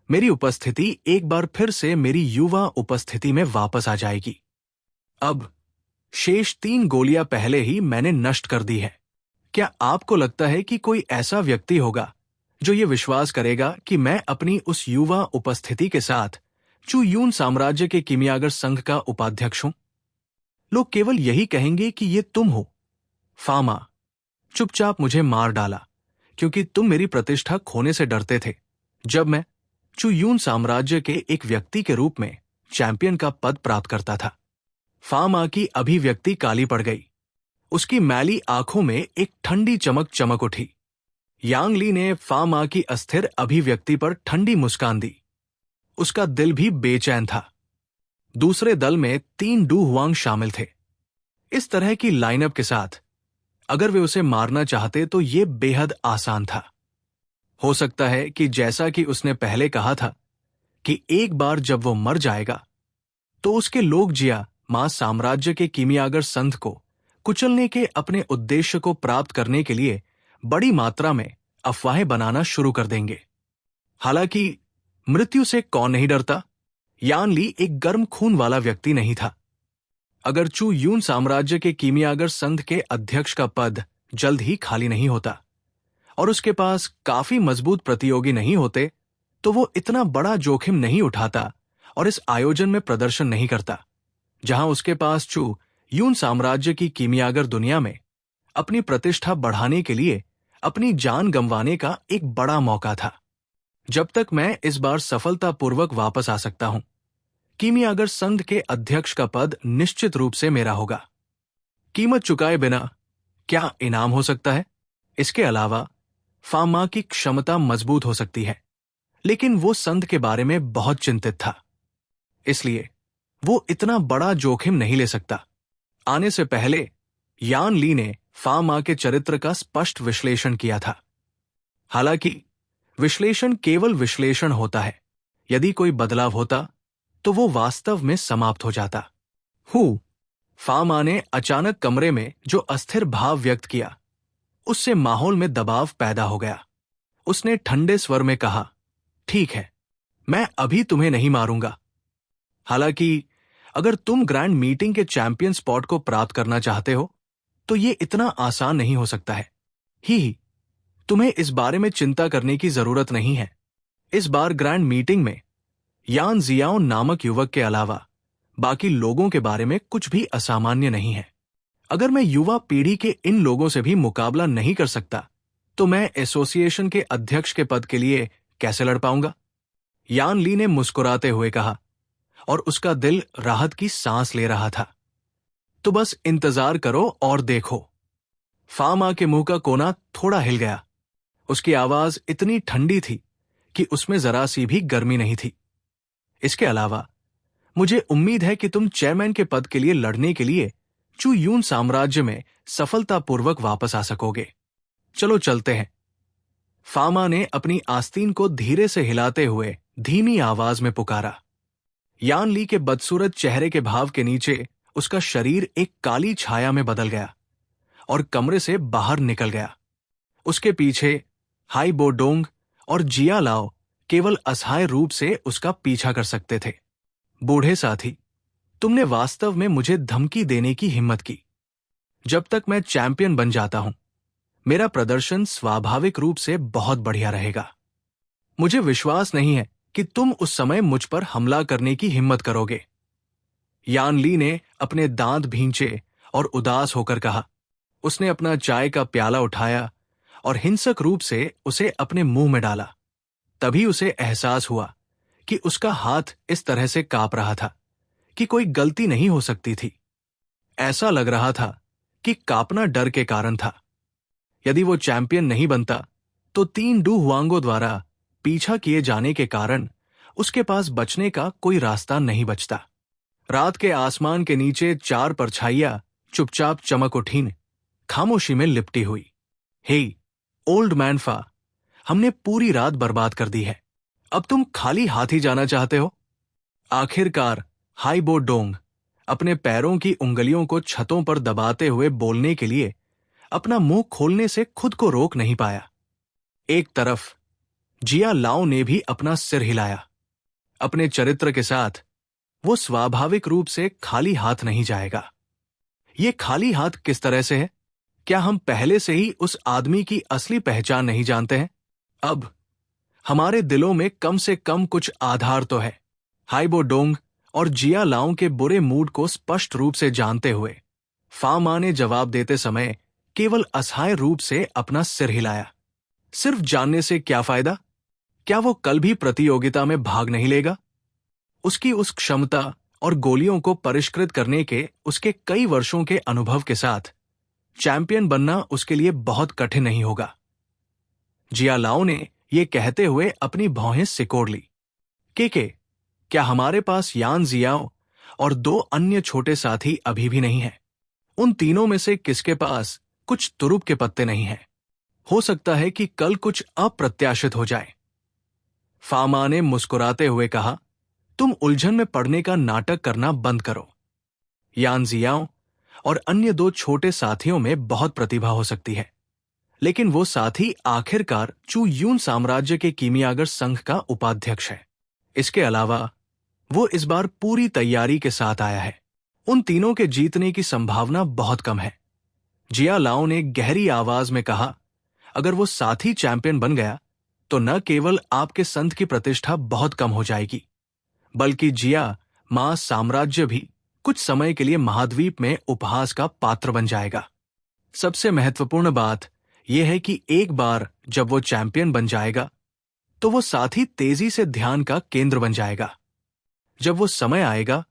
[SPEAKER 1] मेरी उपस्थिति एक बार फिर से मेरी युवा उपस्थिति में वापस आ जाएगी। अब शेष 3 गोलियां पहले ही मैंने नष्ट कर दी है। क्या आपको लगता है कि कोई ऐसा व्यक्ति होगा जो ये विश्वास करेगा कि मैं अपनी उस युवा उपस्थिति के साथ चू यून साम्राज्य के किमियागर संघ का उपाध्यक्ष हूं? लोग केवल यही कहेंगे कि ये तुम हो। फामा, चुपचाप मुझे मार डाला क्योंकि तुम मेरी प्रतिष्ठा खोने से डरते थे जब मैं चू यून साम्राज्य के एक व्यक्ति के रूप में चैंपियन का पद प्राप्त करता था। फामा की अभिव्यक्ति काली पड़ गई। उसकी मैली आंखों में एक ठंडी चमक चमक उठी। यांग ली ने फामा की अस्थिर अभिव्यक्ति पर ठंडी मुस्कान दी। उसका दिल भी बेचैन था। दूसरे दल में 3 डू हुआंग शामिल थे। इस तरह की लाइनअप के साथ अगर वे उसे मारना चाहते तो ये बेहद आसान था। हो सकता है कि जैसा कि उसने पहले कहा था कि एक बार जब वो मर जाएगा तो उसके लोग जिया मां साम्राज्य के किमियागर संघ को कुचलने के अपने उद्देश्य को प्राप्त करने के लिए बड़ी मात्रा में अफवाहें बनाना शुरू कर देंगे। हालांकि मृत्यु से कौन नहीं डरता? यान ली एक गर्म खून वाला व्यक्ति नहीं था। अगर चू यून साम्राज्य के किमियागर संघ के अध्यक्ष का पद जल्द ही खाली नहीं होता और उसके पास काफी मजबूत प्रतियोगी नहीं होते तो वो इतना बड़ा जोखिम नहीं उठाता और इस आयोजन में प्रदर्शन नहीं करता जहां उसके पास चू यून साम्राज्य की किमियागर दुनिया में अपनी प्रतिष्ठा बढ़ाने के लिए अपनी जान गंवाने का एक बड़ा मौका था। जब तक मैं इस बार सफलतापूर्वक वापस आ सकता हूं, किमियागर संघ के अध्यक्ष का पद निश्चित रूप से मेरा होगा। कीमत चुकाए बिना क्या इनाम हो सकता है? इसके अलावा फामा की क्षमता मजबूत हो सकती है, लेकिन वो संघ के बारे में बहुत चिंतित था, इसलिए वो इतना बड़ा जोखिम नहीं ले सकता। आने से पहले यान ली ने फामा के चरित्र का स्पष्ट विश्लेषण किया था। हालांकि विश्लेषण केवल विश्लेषण होता है। यदि कोई बदलाव होता तो वो वास्तव में समाप्त हो जाता। फामा ने अचानक कमरे में जो अस्थिर भाव व्यक्त किया, उससे माहौल में दबाव पैदा हो गया। उसने ठंडे स्वर में कहा, ठीक है, मैं अभी तुम्हें नहीं मारूंगा। हालांकि अगर तुम ग्रैंड मीटिंग के चैंपियन स्पॉट को प्राप्त करना चाहते हो तो ये इतना आसान नहीं हो सकता है। तुम्हें इस बारे में चिंता करने की जरूरत नहीं है। इस बार ग्रैंड मीटिंग में यान जियाओ नामक युवक के अलावा बाकी लोगों के बारे में कुछ भी असामान्य नहीं है। अगर मैं युवा पीढ़ी के इन लोगों से भी मुकाबला नहीं कर सकता तो मैं एसोसिएशन के अध्यक्ष के पद के लिए कैसे लड़ पाऊंगा? यान ली ने मुस्कुराते हुए कहा और उसका दिल राहत की सांस ले रहा था। तो बस इंतजार करो और देखो। फामा के मुंह का कोना थोड़ा हिल गया। उसकी आवाज इतनी ठंडी थी कि उसमें जरा सी भी गर्मी नहीं थी। इसके अलावा मुझे उम्मीद है कि तुम चेयरमैन के पद के लिए लड़ने के लिए चू यून साम्राज्य में सफलतापूर्वक वापस आ सकोगे। चलो चलते हैं। फामा ने अपनी आस्तीन को धीरे से हिलाते हुए धीमी आवाज में पुकारा। यान ली के बदसूरत चेहरे के भाव के नीचे उसका शरीर एक काली छाया में बदल गया और कमरे से बाहर निकल गया। उसके पीछे हाई बोडोंग और जिया लाओ केवल असहाय रूप से उसका पीछा कर सकते थे। बूढ़े साथी, तुमने वास्तव में मुझे धमकी देने की हिम्मत की। जब तक मैं चैंपियन बन जाता हूं, मेरा प्रदर्शन स्वाभाविक रूप से बहुत बढ़िया रहेगा। मुझे विश्वास नहीं है कि तुम उस समय मुझ पर हमला करने की हिम्मत करोगे। यान ली ने अपने दांत भींचे और उदास होकर कहा। उसने अपना चाय का प्याला उठाया और हिंसक रूप से उसे अपने मुंह में डाला। तभी उसे एहसास हुआ कि उसका हाथ इस तरह से कांप रहा था कि कोई गलती नहीं हो सकती थी। ऐसा लग रहा था कि कांपना डर के कारण था। यदि वो चैंपियन नहीं बनता तो 3 डू हुआंगों द्वारा पीछा किए जाने के कारण उसके पास बचने का कोई रास्ता नहीं बचता। रात के आसमान के नीचे 4 परछाइयां चुपचाप चमक उठीं, खामोशी में लिपटी हुई। हे ओल्ड मैन फा, हमने पूरी रात बर्बाद कर दी है। अब तुम खाली हाथ ही जाना चाहते हो? आखिरकार हाई बो डोंग अपने पैरों की उंगलियों को छतों पर दबाते हुए बोलने के लिए अपना मुंह खोलने से खुद को रोक नहीं पाया। एक तरफ जिया लाओ ने भी अपना सिर हिलाया। अपने चरित्र के साथ वो स्वाभाविक रूप से खाली हाथ नहीं जाएगा। ये खाली हाथ किस तरह से है? क्या हम पहले से ही उस आदमी की असली पहचान नहीं जानते हैं? अब हमारे दिलों में कम से कम कुछ आधार तो है। हाइबो डोंग और जिया लाओ के बुरे मूड को स्पष्ट रूप से जानते हुए फा मा ने जवाब देते समय केवल असहाय रूप से अपना सिर हिलाया। सिर्फ जानने से क्या फायदा? क्या वो कल भी प्रतियोगिता में भाग नहीं लेगा? उसकी उस क्षमता और गोलियों को परिष्कृत करने के उसके कई वर्षों के अनुभव के साथ चैंपियन बनना उसके लिए बहुत कठिन नहीं होगा। जिया लाओ ने यह कहते हुए अपनी भौहें सिकोड़ ली। के क्या हमारे पास यान जियाओ और 2 अन्य छोटे साथी अभी भी नहीं हैं? उन तीनों में से किसके पास कुछ तुरुप के पत्ते नहीं हैं? हो सकता है कि कल कुछ अप्रत्याशित हो जाए। फा मा ने मुस्कुराते हुए कहा, तुम उलझन में पड़ने का नाटक करना बंद करो। यान जियाओ और अन्य 2 छोटे साथियों में बहुत प्रतिभा हो सकती है, लेकिन वो साथी आखिरकार चू यून साम्राज्य के कीमियागर संघ का उपाध्यक्ष है। इसके अलावा वो इस बार पूरी तैयारी के साथ आया है। उन तीनों के जीतने की संभावना बहुत कम है। जिया लाओ ने गहरी आवाज में कहा, अगर वो साथी चैंपियन बन गया तो न केवल आपके संत की प्रतिष्ठा बहुत कम हो जाएगी, बल्कि जिया मा साम्राज्य भी कुछ समय के लिए महाद्वीप में उपहास का पात्र बन जाएगा। सबसे महत्वपूर्ण बात यह है कि एक बार जब वो चैंपियन बन जाएगा तो वो साथी तेजी से ध्यान का केंद्र बन जाएगा। जब वो समय आएगा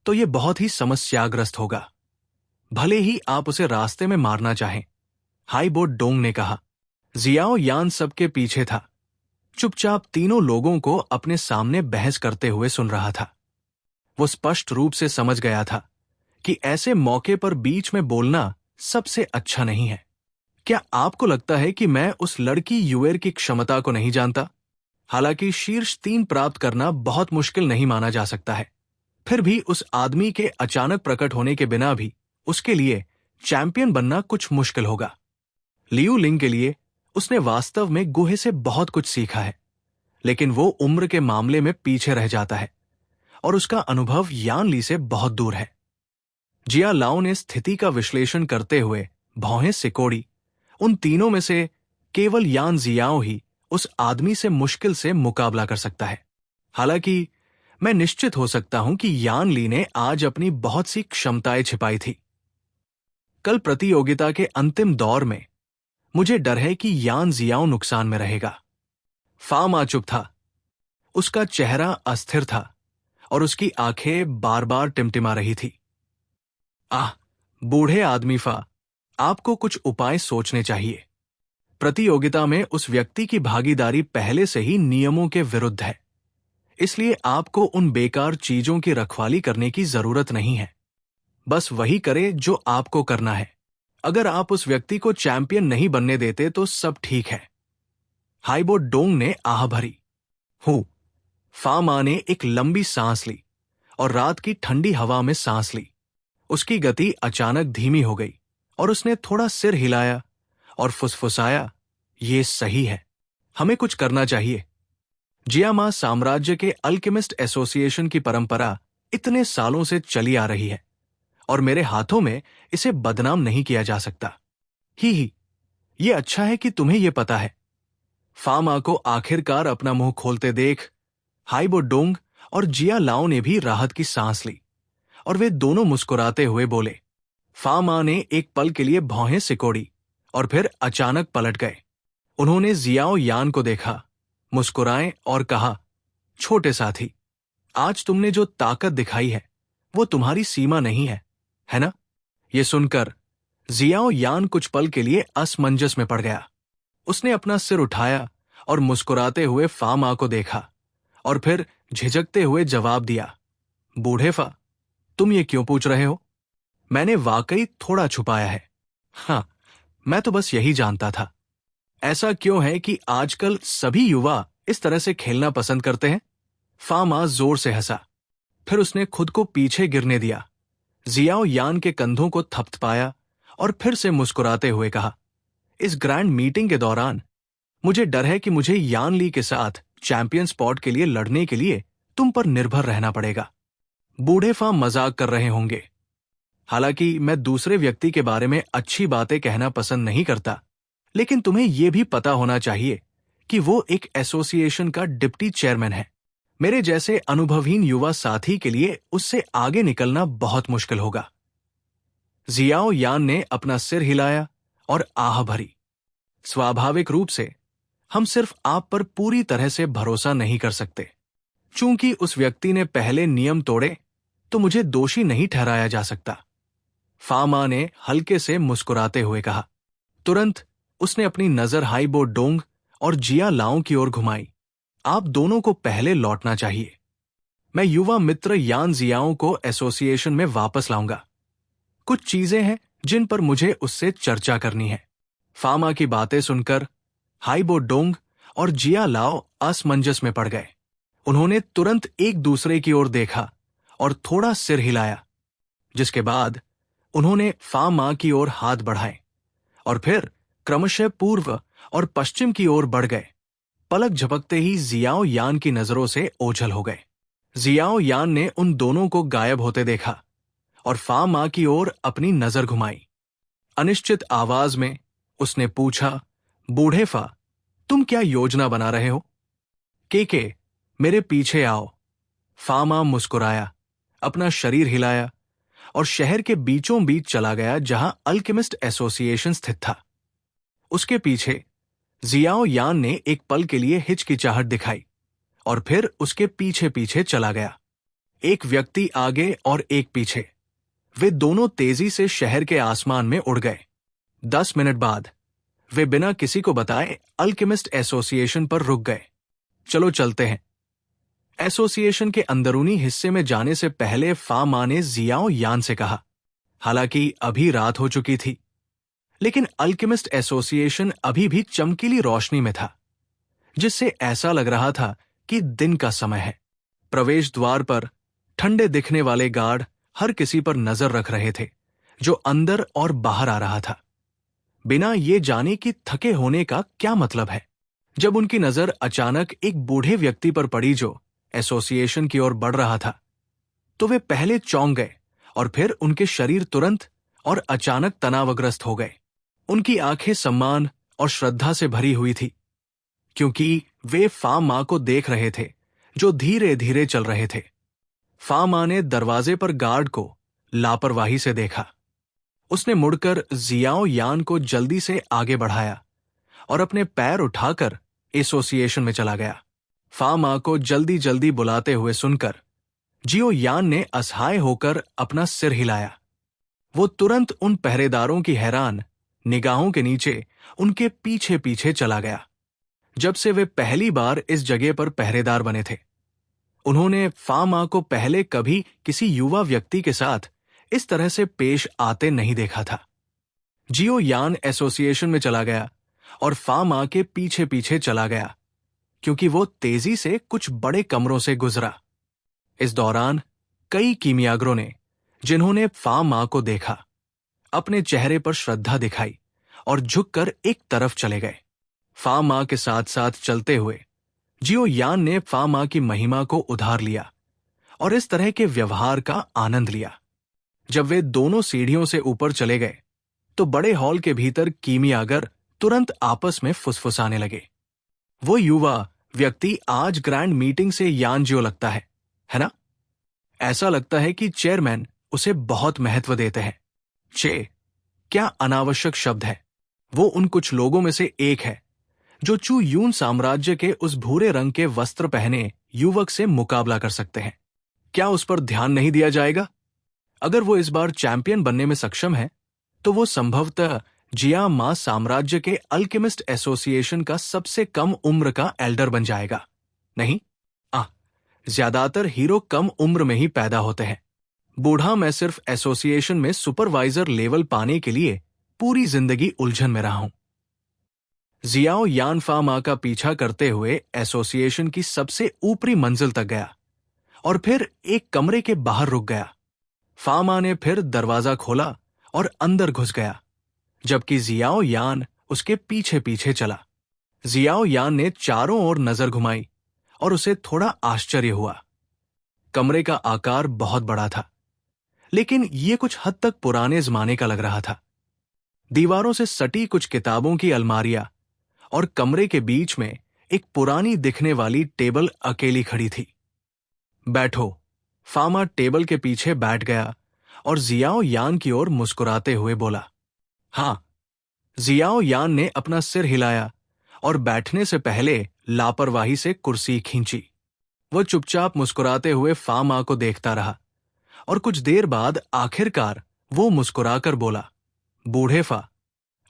[SPEAKER 1] तो ये बहुत ही समस्याग्रस्त होगा, भले ही आप उसे रास्ते में मारना चाहें। हाइबो डोंग ने कहा। जियाओ यान सबके पीछे था, चुपचाप तीनों लोगों को अपने सामने बहस करते हुए सुन रहा था। वो स्पष्ट रूप से समझ गया था कि ऐसे मौके पर बीच में बोलना सबसे अच्छा नहीं है। क्या आपको लगता है कि मैं उस लड़की युएर की क्षमता को नहीं जानता? हालांकि शीर्ष 3 प्राप्त करना बहुत मुश्किल नहीं माना जा सकता है, फिर भी उस आदमी के अचानक प्रकट होने के बिना भी उसके लिए चैंपियन बनना कुछ मुश्किल होगा। लियू लिंग के लिए उसने वास्तव में गुहे से बहुत कुछ सीखा है, लेकिन वो उम्र के मामले में पीछे रह जाता है और उसका अनुभव यान ली से बहुत दूर है। जिया लाओ ने स्थिति का विश्लेषण करते हुए भौहें सिकोड़ी। उन तीनों में से केवल यान जियाओ ही उस आदमी से मुश्किल से मुकाबला कर सकता है। हालांकि मैं निश्चित हो सकता हूं कि यान ली ने आज अपनी बहुत सी क्षमताएं छिपाई थी। कल प्रतियोगिता के अंतिम दौर में मुझे डर है कि यान जियाओ नुकसान में रहेगा। फा मा चुप था। उसका चेहरा अस्थिर था और उसकी आंखें बार बार टिमटिमा रही थी। आह, बूढ़े आदमी फा, आपको कुछ उपाय सोचने चाहिए। प्रतियोगिता में उस व्यक्ति की भागीदारी पहले से ही नियमों के विरुद्ध है, इसलिए आपको उन बेकार चीजों की रखवाली करने की जरूरत नहीं है। बस वही करे जो आपको करना है। अगर आप उस व्यक्ति को चैंपियन नहीं बनने देते तो सब ठीक है। हाइबो डोंग ने आह भरी। फा मा ने एक लंबी सांस ली और रात की ठंडी हवा में सांस ली। उसकी गति अचानक धीमी हो गई और उसने थोड़ा सिर हिलाया और फुसफुसाया, ये सही है, हमें कुछ करना चाहिए। जिया मा साम्राज्य के अल्केमिस्ट एसोसिएशन की परंपरा इतने सालों से चली आ रही है और मेरे हाथों में इसे बदनाम नहीं किया जा सकता। ही, ये अच्छा है कि तुम्हें यह पता है। फा मा को आखिरकार अपना मुंह खोलते देख हाइबो डोंग और जिया लाओ ने भी राहत की सांस ली और वे दोनों मुस्कुराते हुए बोले। फा मा ने एक पल के लिए भौहें सिकोड़ी और फिर अचानक पलट गए। उन्होंने जियाओ यान को देखा, मुस्कुराए और कहा, छोटे साथी, आज तुमने जो ताकत दिखाई है वो तुम्हारी सीमा नहीं है ना? ये सुनकर जियाओ यान कुछ पल के लिए असमंजस में पड़ गया। उसने अपना सिर उठाया और मुस्कुराते हुए फा मा को देखा और फिर झिझकते हुए जवाब दिया, बूढ़े फा, तुम ये क्यों पूछ रहे हो? मैंने वाकई थोड़ा छुपाया है। हाँ, मैं तो बस यही जानता था। ऐसा क्यों है कि आजकल सभी युवा इस तरह से खेलना पसंद करते हैं? फा मा जोर से हंसा, फिर उसने खुद को पीछे गिरने दिया, जियाओ यान के कंधों को थपथपाया और फिर से मुस्कुराते हुए कहा, इस ग्रैंड मीटिंग के दौरान मुझे डर है कि मुझे यान ली के साथ चैंपियन स्पॉट के लिए लड़ने के लिए तुम पर निर्भर रहना पड़ेगा। बूढ़े फा मजाक कर रहे होंगे। हालांकि मैं दूसरे व्यक्ति के बारे में अच्छी बातें कहना पसंद नहीं करता, लेकिन तुम्हें यह भी पता होना चाहिए कि वो एक एसोसिएशन का डिप्टी चेयरमैन है। मेरे जैसे अनुभवहीन युवा साथी के लिए उससे आगे निकलना बहुत मुश्किल होगा। जियाओ यान ने अपना सिर हिलाया और आह भरी। स्वाभाविक रूप से हम सिर्फ आप पर पूरी तरह से भरोसा नहीं कर सकते। चूंकि उस व्यक्ति ने पहले नियम तोड़े तो मुझे दोषी नहीं ठहराया जा सकता। फामा ने हल्के से मुस्कुराते हुए कहा। तुरंत उसने अपनी नजर हाइबो डोंग और जिया लाओ की ओर घुमाई। आप दोनों को पहले लौटना चाहिए। मैं युवा मित्र यान जियाओ को एसोसिएशन में वापस लाऊंगा। कुछ चीजें हैं जिन पर मुझे उससे चर्चा करनी है। फामा की बातें सुनकर हाइबो डोंग और जिया लाओ असमंजस में पड़ गए। उन्होंने तुरंत एक दूसरे की ओर देखा और थोड़ा सिर हिलाया, जिसके बाद उन्होंने फामा की ओर हाथ बढ़ाए और फिर क्रमशः पूर्व और पश्चिम की ओर बढ़ गए। पलक झपकते ही जियाओ यान की नजरों से ओझल हो गए। जियाओ यान ने उन दोनों को गायब होते देखा और फामा की ओर अपनी नजर घुमाई। अनिश्चित आवाज में उसने पूछा, बूढ़े फा, तुम क्या योजना बना रहे हो? के मेरे पीछे आओ। फामा मुस्कुराया, अपना शरीर हिलाया और शहर के बीचों बीच चला गया जहां अल्केमिस्ट एसोसिएशन स्थित था। उसके पीछे जियाओ यान ने एक पल के लिए हिचकिचाहट दिखाई और फिर उसके पीछे पीछे चला गया। एक व्यक्ति आगे और एक पीछे। वे दोनों तेजी से शहर के आसमान में उड़ गए। 10 मिनट बाद वे बिना किसी को बताए अल्केमिस्ट एसोसिएशन पर रुक गए। चलो चलते हैं। एसोसिएशन के अंदरूनी हिस्से में जाने से पहले फामा ने जियाओ यान से कहा। हालांकि अभी रात हो चुकी थी, लेकिन अल्केमिस्ट एसोसिएशन अभी भी चमकीली रोशनी में था, जिससे ऐसा लग रहा था कि दिन का समय है। प्रवेश द्वार पर ठंडे दिखने वाले गार्ड हर किसी पर नजर रख रहे थे जो अंदर और बाहर आ रहा था, बिना ये जाने कि थके होने का क्या मतलब है। जब उनकी नजर अचानक एक बूढ़े व्यक्ति पर पड़ी जो एसोसिएशन की ओर बढ़ रहा था, तो वे पहले चौंक गए और फिर उनके शरीर तुरंत और अचानक तनावग्रस्त हो गए। उनकी आंखें सम्मान और श्रद्धा से भरी हुई थी, क्योंकि वे फामा को देख रहे थे जो धीरे धीरे चल रहे थे। फामा ने दरवाजे पर गार्ड को लापरवाही से देखा। उसने मुड़कर जियाओ यान को जल्दी से आगे बढ़ाया और अपने पैर उठाकर एसोसिएशन में चला गया। फामा को जल्दी जल्दी बुलाते हुए सुनकर जियो यान ने असहाय होकर अपना सिर हिलाया। वो तुरंत उन पहरेदारों की हैरान निगाहों के नीचे उनके पीछे पीछे चला गया। जब से वे पहली बार इस जगह पर पहरेदार बने थे, उन्होंने फामा को पहले कभी किसी युवा व्यक्ति के साथ इस तरह से पेश आते नहीं देखा था। जियो यान एसोसिएशन में चला गया और फामा के पीछे पीछे चला गया, क्योंकि वो तेजी से कुछ बड़े कमरों से गुजरा। इस दौरान कई कीमियागरों ने, जिन्होंने फामा को देखा, अपने चेहरे पर श्रद्धा दिखाई और झुककर एक तरफ चले गए। फामा के साथ साथ चलते हुए जियो यान ने फामा की महिमा को उधार लिया और इस तरह के व्यवहार का आनंद लिया। जब वे दोनों सीढ़ियों से ऊपर चले गए तो बड़े हॉल के भीतर कीमियागर तुरंत आपस में फुसफुसाने लगे। वो युवा व्यक्ति आज ग्रैंड मीटिंग से यानजियो लगता है ना? ऐसा लगता है कि चेयरमैन उसे बहुत महत्व देते हैं। क्या अनावश्यक शब्द है। वो उन कुछ लोगों में से एक है जो चू यून साम्राज्य के उस भूरे रंग के वस्त्र पहने युवक से मुकाबला कर सकते हैं। क्या उस पर ध्यान नहीं दिया जाएगा? अगर वो इस बार चैंपियन बनने में सक्षम है तो वो संभवतः जिया मा साम्राज्य के अल्केमिस्ट एसोसिएशन का सबसे कम उम्र का एल्डर बन जाएगा। नहीं, ज्यादातर हीरो कम उम्र में ही पैदा होते हैं। बूढ़ा मैं सिर्फ एसोसिएशन में सुपरवाइजर लेवल पाने के लिए पूरी जिंदगी उलझन में रहा हूं। जियाओ यान फामा का पीछा करते हुए एसोसिएशन की सबसे ऊपरी मंजिल तक गया और फिर एक कमरे के बाहर रुक गया। फामा ने फिर दरवाजा खोला और अंदर घुस गया जबकि जियाओ यान उसके पीछे पीछे चला। जियाओ यान ने चारों ओर नजर घुमाई और उसे थोड़ा आश्चर्य हुआ। कमरे का आकार बहुत बड़ा था, लेकिन ये कुछ हद तक पुराने जमाने का लग रहा था। दीवारों से सटी कुछ किताबों की अलमारियां और कमरे के बीच में एक पुरानी दिखने वाली टेबल अकेली खड़ी थी। बैठो। फामा टेबल के पीछे बैठ गया और जियाओ यान की ओर मुस्कुराते हुए बोला। हाँ। जियाओ यान ने अपना सिर हिलाया और बैठने से पहले लापरवाही से कुर्सी खींची। वह चुपचाप मुस्कुराते हुए फामा को देखता रहा और कुछ देर बाद आखिरकार वो मुस्कुराकर बोला, बूढ़े फा,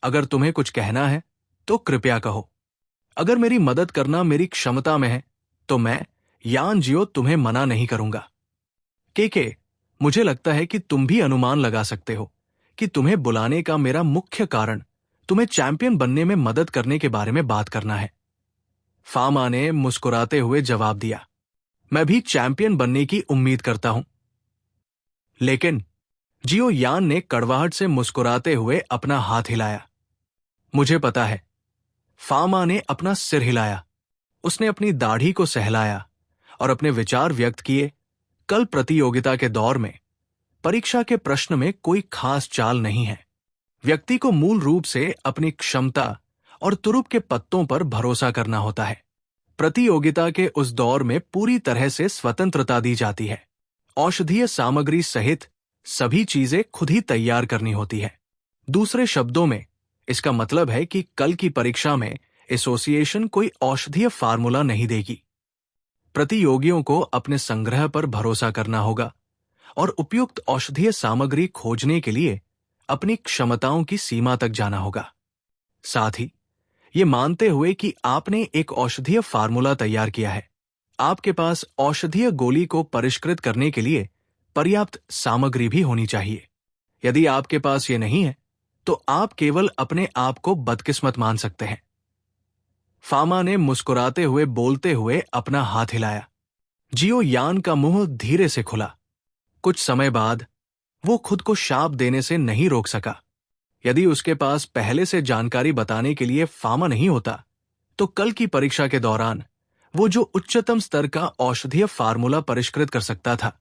[SPEAKER 1] अगर तुम्हें कुछ कहना है तो कृपया कहो। अगर मेरी मदद करना मेरी क्षमता में है तो मैं यान जियो तुम्हें मना नहीं करूंगा। के मुझे लगता है कि तुम भी अनुमान लगा सकते हो कि तुम्हें बुलाने का मेरा मुख्य कारण तुम्हें चैंपियन बनने में मदद करने के बारे में बात करना है। फामा ने मुस्कुराते हुए जवाब दिया, मैं भी चैंपियन बनने की उम्मीद करता हूं। लेकिन जियो यान ने कड़वाहट से मुस्कुराते हुए अपना हाथ हिलाया। मुझे पता है। फामा ने अपना सिर हिलाया। उसने अपनी दाढ़ी को सहलाया और अपने विचार व्यक्त किए। कल प्रतियोगिता के दौर में परीक्षा के प्रश्न में कोई खास चाल नहीं है। व्यक्ति को मूल रूप से अपनी क्षमता और तुरुप के पत्तों पर भरोसा करना होता है। प्रतियोगिता के उस दौर में पूरी तरह से स्वतंत्रता दी जाती है। औषधीय सामग्री सहित सभी चीजें खुद ही तैयार करनी होती है। दूसरे शब्दों में इसका मतलब है कि कल की परीक्षा में एसोसिएशन कोई औषधीय फार्मूला नहीं देगी। प्रतियोगियों को अपने संग्रह पर भरोसा करना होगा और उपयुक्त औषधीय सामग्री खोजने के लिए अपनी क्षमताओं की सीमा तक जाना होगा। साथ ही ये मानते हुए कि आपने एक औषधीय फार्मूला तैयार किया है, आपके पास औषधीय गोली को परिष्कृत करने के लिए पर्याप्त सामग्री भी होनी चाहिए। यदि आपके पास ये नहीं है तो आप केवल अपने आप को बदकिस्मत मान सकते हैं। फामा ने मुस्कुराते हुए बोलते हुए अपना हाथ हिलाया। जियो यान का मुंह धीरे से खुला। कुछ समय बाद वो खुद को शाप देने से नहीं रोक सका। यदि उसके पास पहले से जानकारी बताने के लिए फामा नहीं होता तो कल की परीक्षा के दौरान वो जो उच्चतम स्तर का औषधीय फार्मूला परिष्कृत कर सकता था,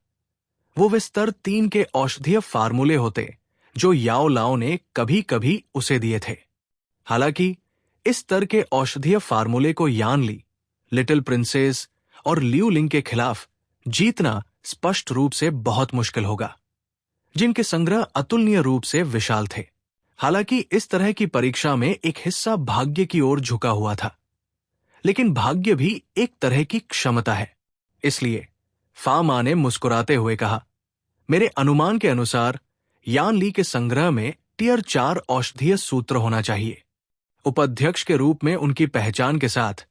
[SPEAKER 1] वो वे स्तर 3 के औषधीय फार्मूले होते जो याओ लाओ ने कभी कभी उसे दिए थे। हालांकि इस स्तर के औषधीय फार्मूले को यान ली, लिटिल प्रिंसेस और लियू लिंग के खिलाफ जीतना स्पष्ट रूप से बहुत मुश्किल होगा, जिनके संग्रह अतुलनीय रूप से विशाल थे। हालांकि इस तरह की परीक्षा में एक हिस्सा भाग्य की ओर झुका हुआ था, लेकिन भाग्य भी एक तरह की क्षमता है। इसलिए फामा ने मुस्कुराते हुए कहा, मेरे अनुमान के अनुसार यान ली के संग्रह में टियर 4 औषधीय सूत्र होना चाहिए। उपाध्यक्ष के रूप में उनकी पहचान के साथ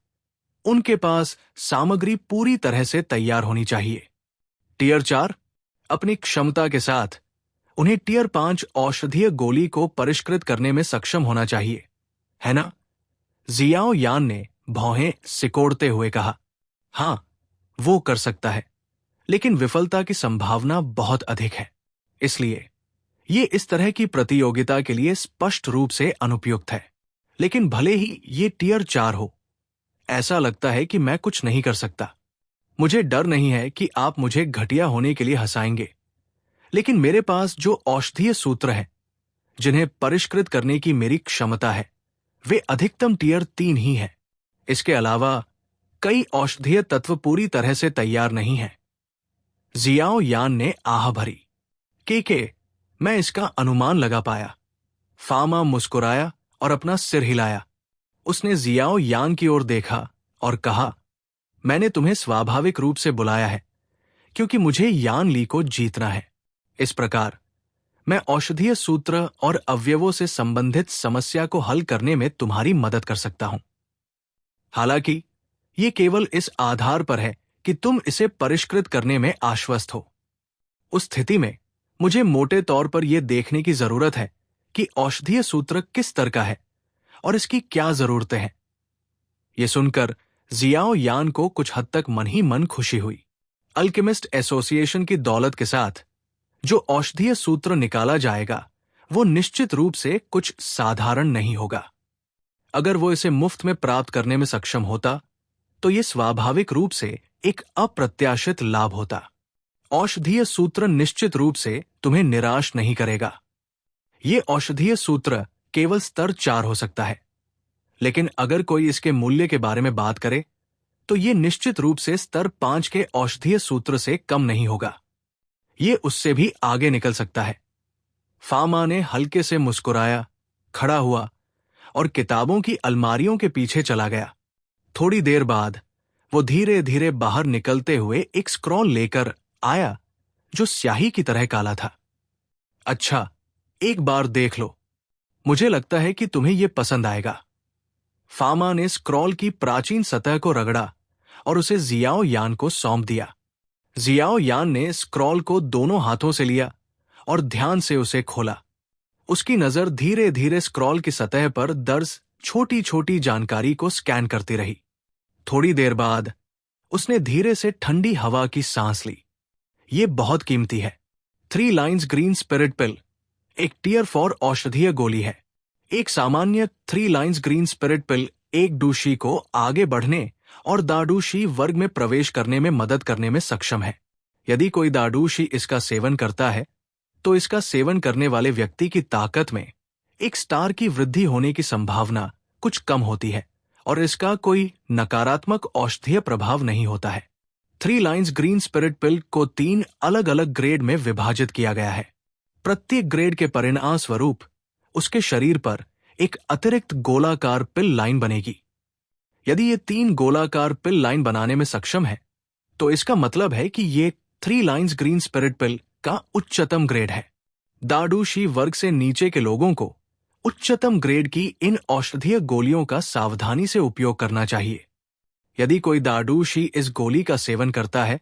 [SPEAKER 1] उनके पास सामग्री पूरी तरह से तैयार होनी चाहिए। टियर 4 अपनी क्षमता के साथ उन्हें टियर 5 औषधीय गोली को परिष्कृत करने में सक्षम होना चाहिए, है ना? जियाओ यान ने भौहें सिकोड़ते हुए कहा, हां, वो कर सकता है, लेकिन विफलता की संभावना बहुत अधिक है। इसलिए ये इस तरह की प्रतियोगिता के लिए स्पष्ट रूप से अनुपयुक्त है। लेकिन भले ही ये टियर 4 हो, ऐसा लगता है कि मैं कुछ नहीं कर सकता। मुझे डर नहीं है कि आप मुझे घटिया होने के लिए हंसाएंगे, लेकिन मेरे पास जो औषधीय सूत्र हैं, जिन्हें परिष्कृत करने की मेरी क्षमता है, वे अधिकतम टियर 3 ही हैं। इसके अलावा कई औषधीय तत्व पूरी तरह से तैयार नहीं हैं। जियाओ यान ने आह भरी। के मैं इसका अनुमान लगा पाया। फामा मुस्कुराया और अपना सिर हिलाया। उसने जियाओ यान की ओर देखा और कहा, मैंने तुम्हें स्वाभाविक रूप से बुलाया है क्योंकि मुझे यान ली को जीतना है। इस प्रकार मैं औषधीय सूत्र और अवयवों से संबंधित समस्या को हल करने में तुम्हारी मदद कर सकता हूं। हालांकि ये केवल इस आधार पर है कि तुम इसे परिष्कृत करने में आश्वस्त हो। उस स्थिति में मुझे मोटे तौर पर यह देखने की जरूरत है कि औषधीय सूत्र किस तरह का है और इसकी क्या जरूरतें हैं। यह सुनकर जियाओ यान को कुछ हद तक मन ही मन खुशी हुई। अल्केमिस्ट एसोसिएशन की दौलत के साथ जो औषधीय सूत्र निकाला जाएगा वो निश्चित रूप से कुछ साधारण नहीं होगा। अगर वो इसे मुफ्त में प्राप्त करने में सक्षम होता तो ये स्वाभाविक रूप से एक अप्रत्याशित लाभ होता। औषधीय सूत्र निश्चित रूप से तुम्हें निराश नहीं करेगा। ये औषधीय सूत्र केवल स्तर 4 हो सकता है, लेकिन अगर कोई इसके मूल्य के बारे में बात करे तो ये निश्चित रूप से स्तर 5 के औषधीय सूत्र से कम नहीं होगा। ये उससे भी आगे निकल सकता है। फामा ने हल्के से मुस्कुराया, खड़ा हुआ और किताबों की अलमारियों के पीछे चला गया। थोड़ी देर बाद वो धीरे धीरे बाहर निकलते हुए एक स्क्रॉल लेकर आया जो स्याही की तरह काला था। अच्छा, एक बार देख लो, मुझे लगता है कि तुम्हें यह पसंद आएगा। फामा ने स्क्रॉल की प्राचीन सतह को रगड़ा और उसे जियाओ यान को सौंप दिया। जियाओ यान ने स्क्रॉल को दोनों हाथों से लिया और ध्यान से उसे खोला। उसकी नजर धीरे धीरे स्क्रॉल की सतह पर दर्ज छोटी छोटी जानकारी को स्कैन करती रही। थोड़ी देर बाद उसने धीरे से ठंडी हवा की सांस ली। ये बहुत कीमती है। 3 लाइन्स ग्रीन स्पिरिट पिल एक टियर 4 औषधीय गोली है। एक सामान्य 3 लाइन्स ग्रीन स्पिरिट पिल एक डूशी को आगे बढ़ने और दाडूशी वर्ग में प्रवेश करने में मदद करने में सक्षम है। यदि कोई दाडूशी इसका सेवन करता है तो इसका सेवन करने वाले व्यक्ति की ताकत में एक स्टार की वृद्धि होने की संभावना कुछ कम होती है और इसका कोई नकारात्मक औषधीय प्रभाव नहीं होता है। 3 लाइन्स ग्रीन स्पिरिट पिल को 3 अलग अलग ग्रेड में विभाजित किया गया है। प्रत्येक ग्रेड के परिणाम स्वरूप उसके शरीर पर एक अतिरिक्त गोलाकार पिल लाइन बनेगी। यदि ये 3 गोलाकार पिल लाइन बनाने में सक्षम है तो इसका मतलब है कि ये 3 लाइन्स ग्रीन स्पिरिट पिल का उच्चतम ग्रेड है। दाडूशी वर्ग से नीचे के लोगों को उच्चतम ग्रेड की इन औषधीय गोलियों का सावधानी से उपयोग करना चाहिए। यदि कोई दाडूशी इस गोली का सेवन करता है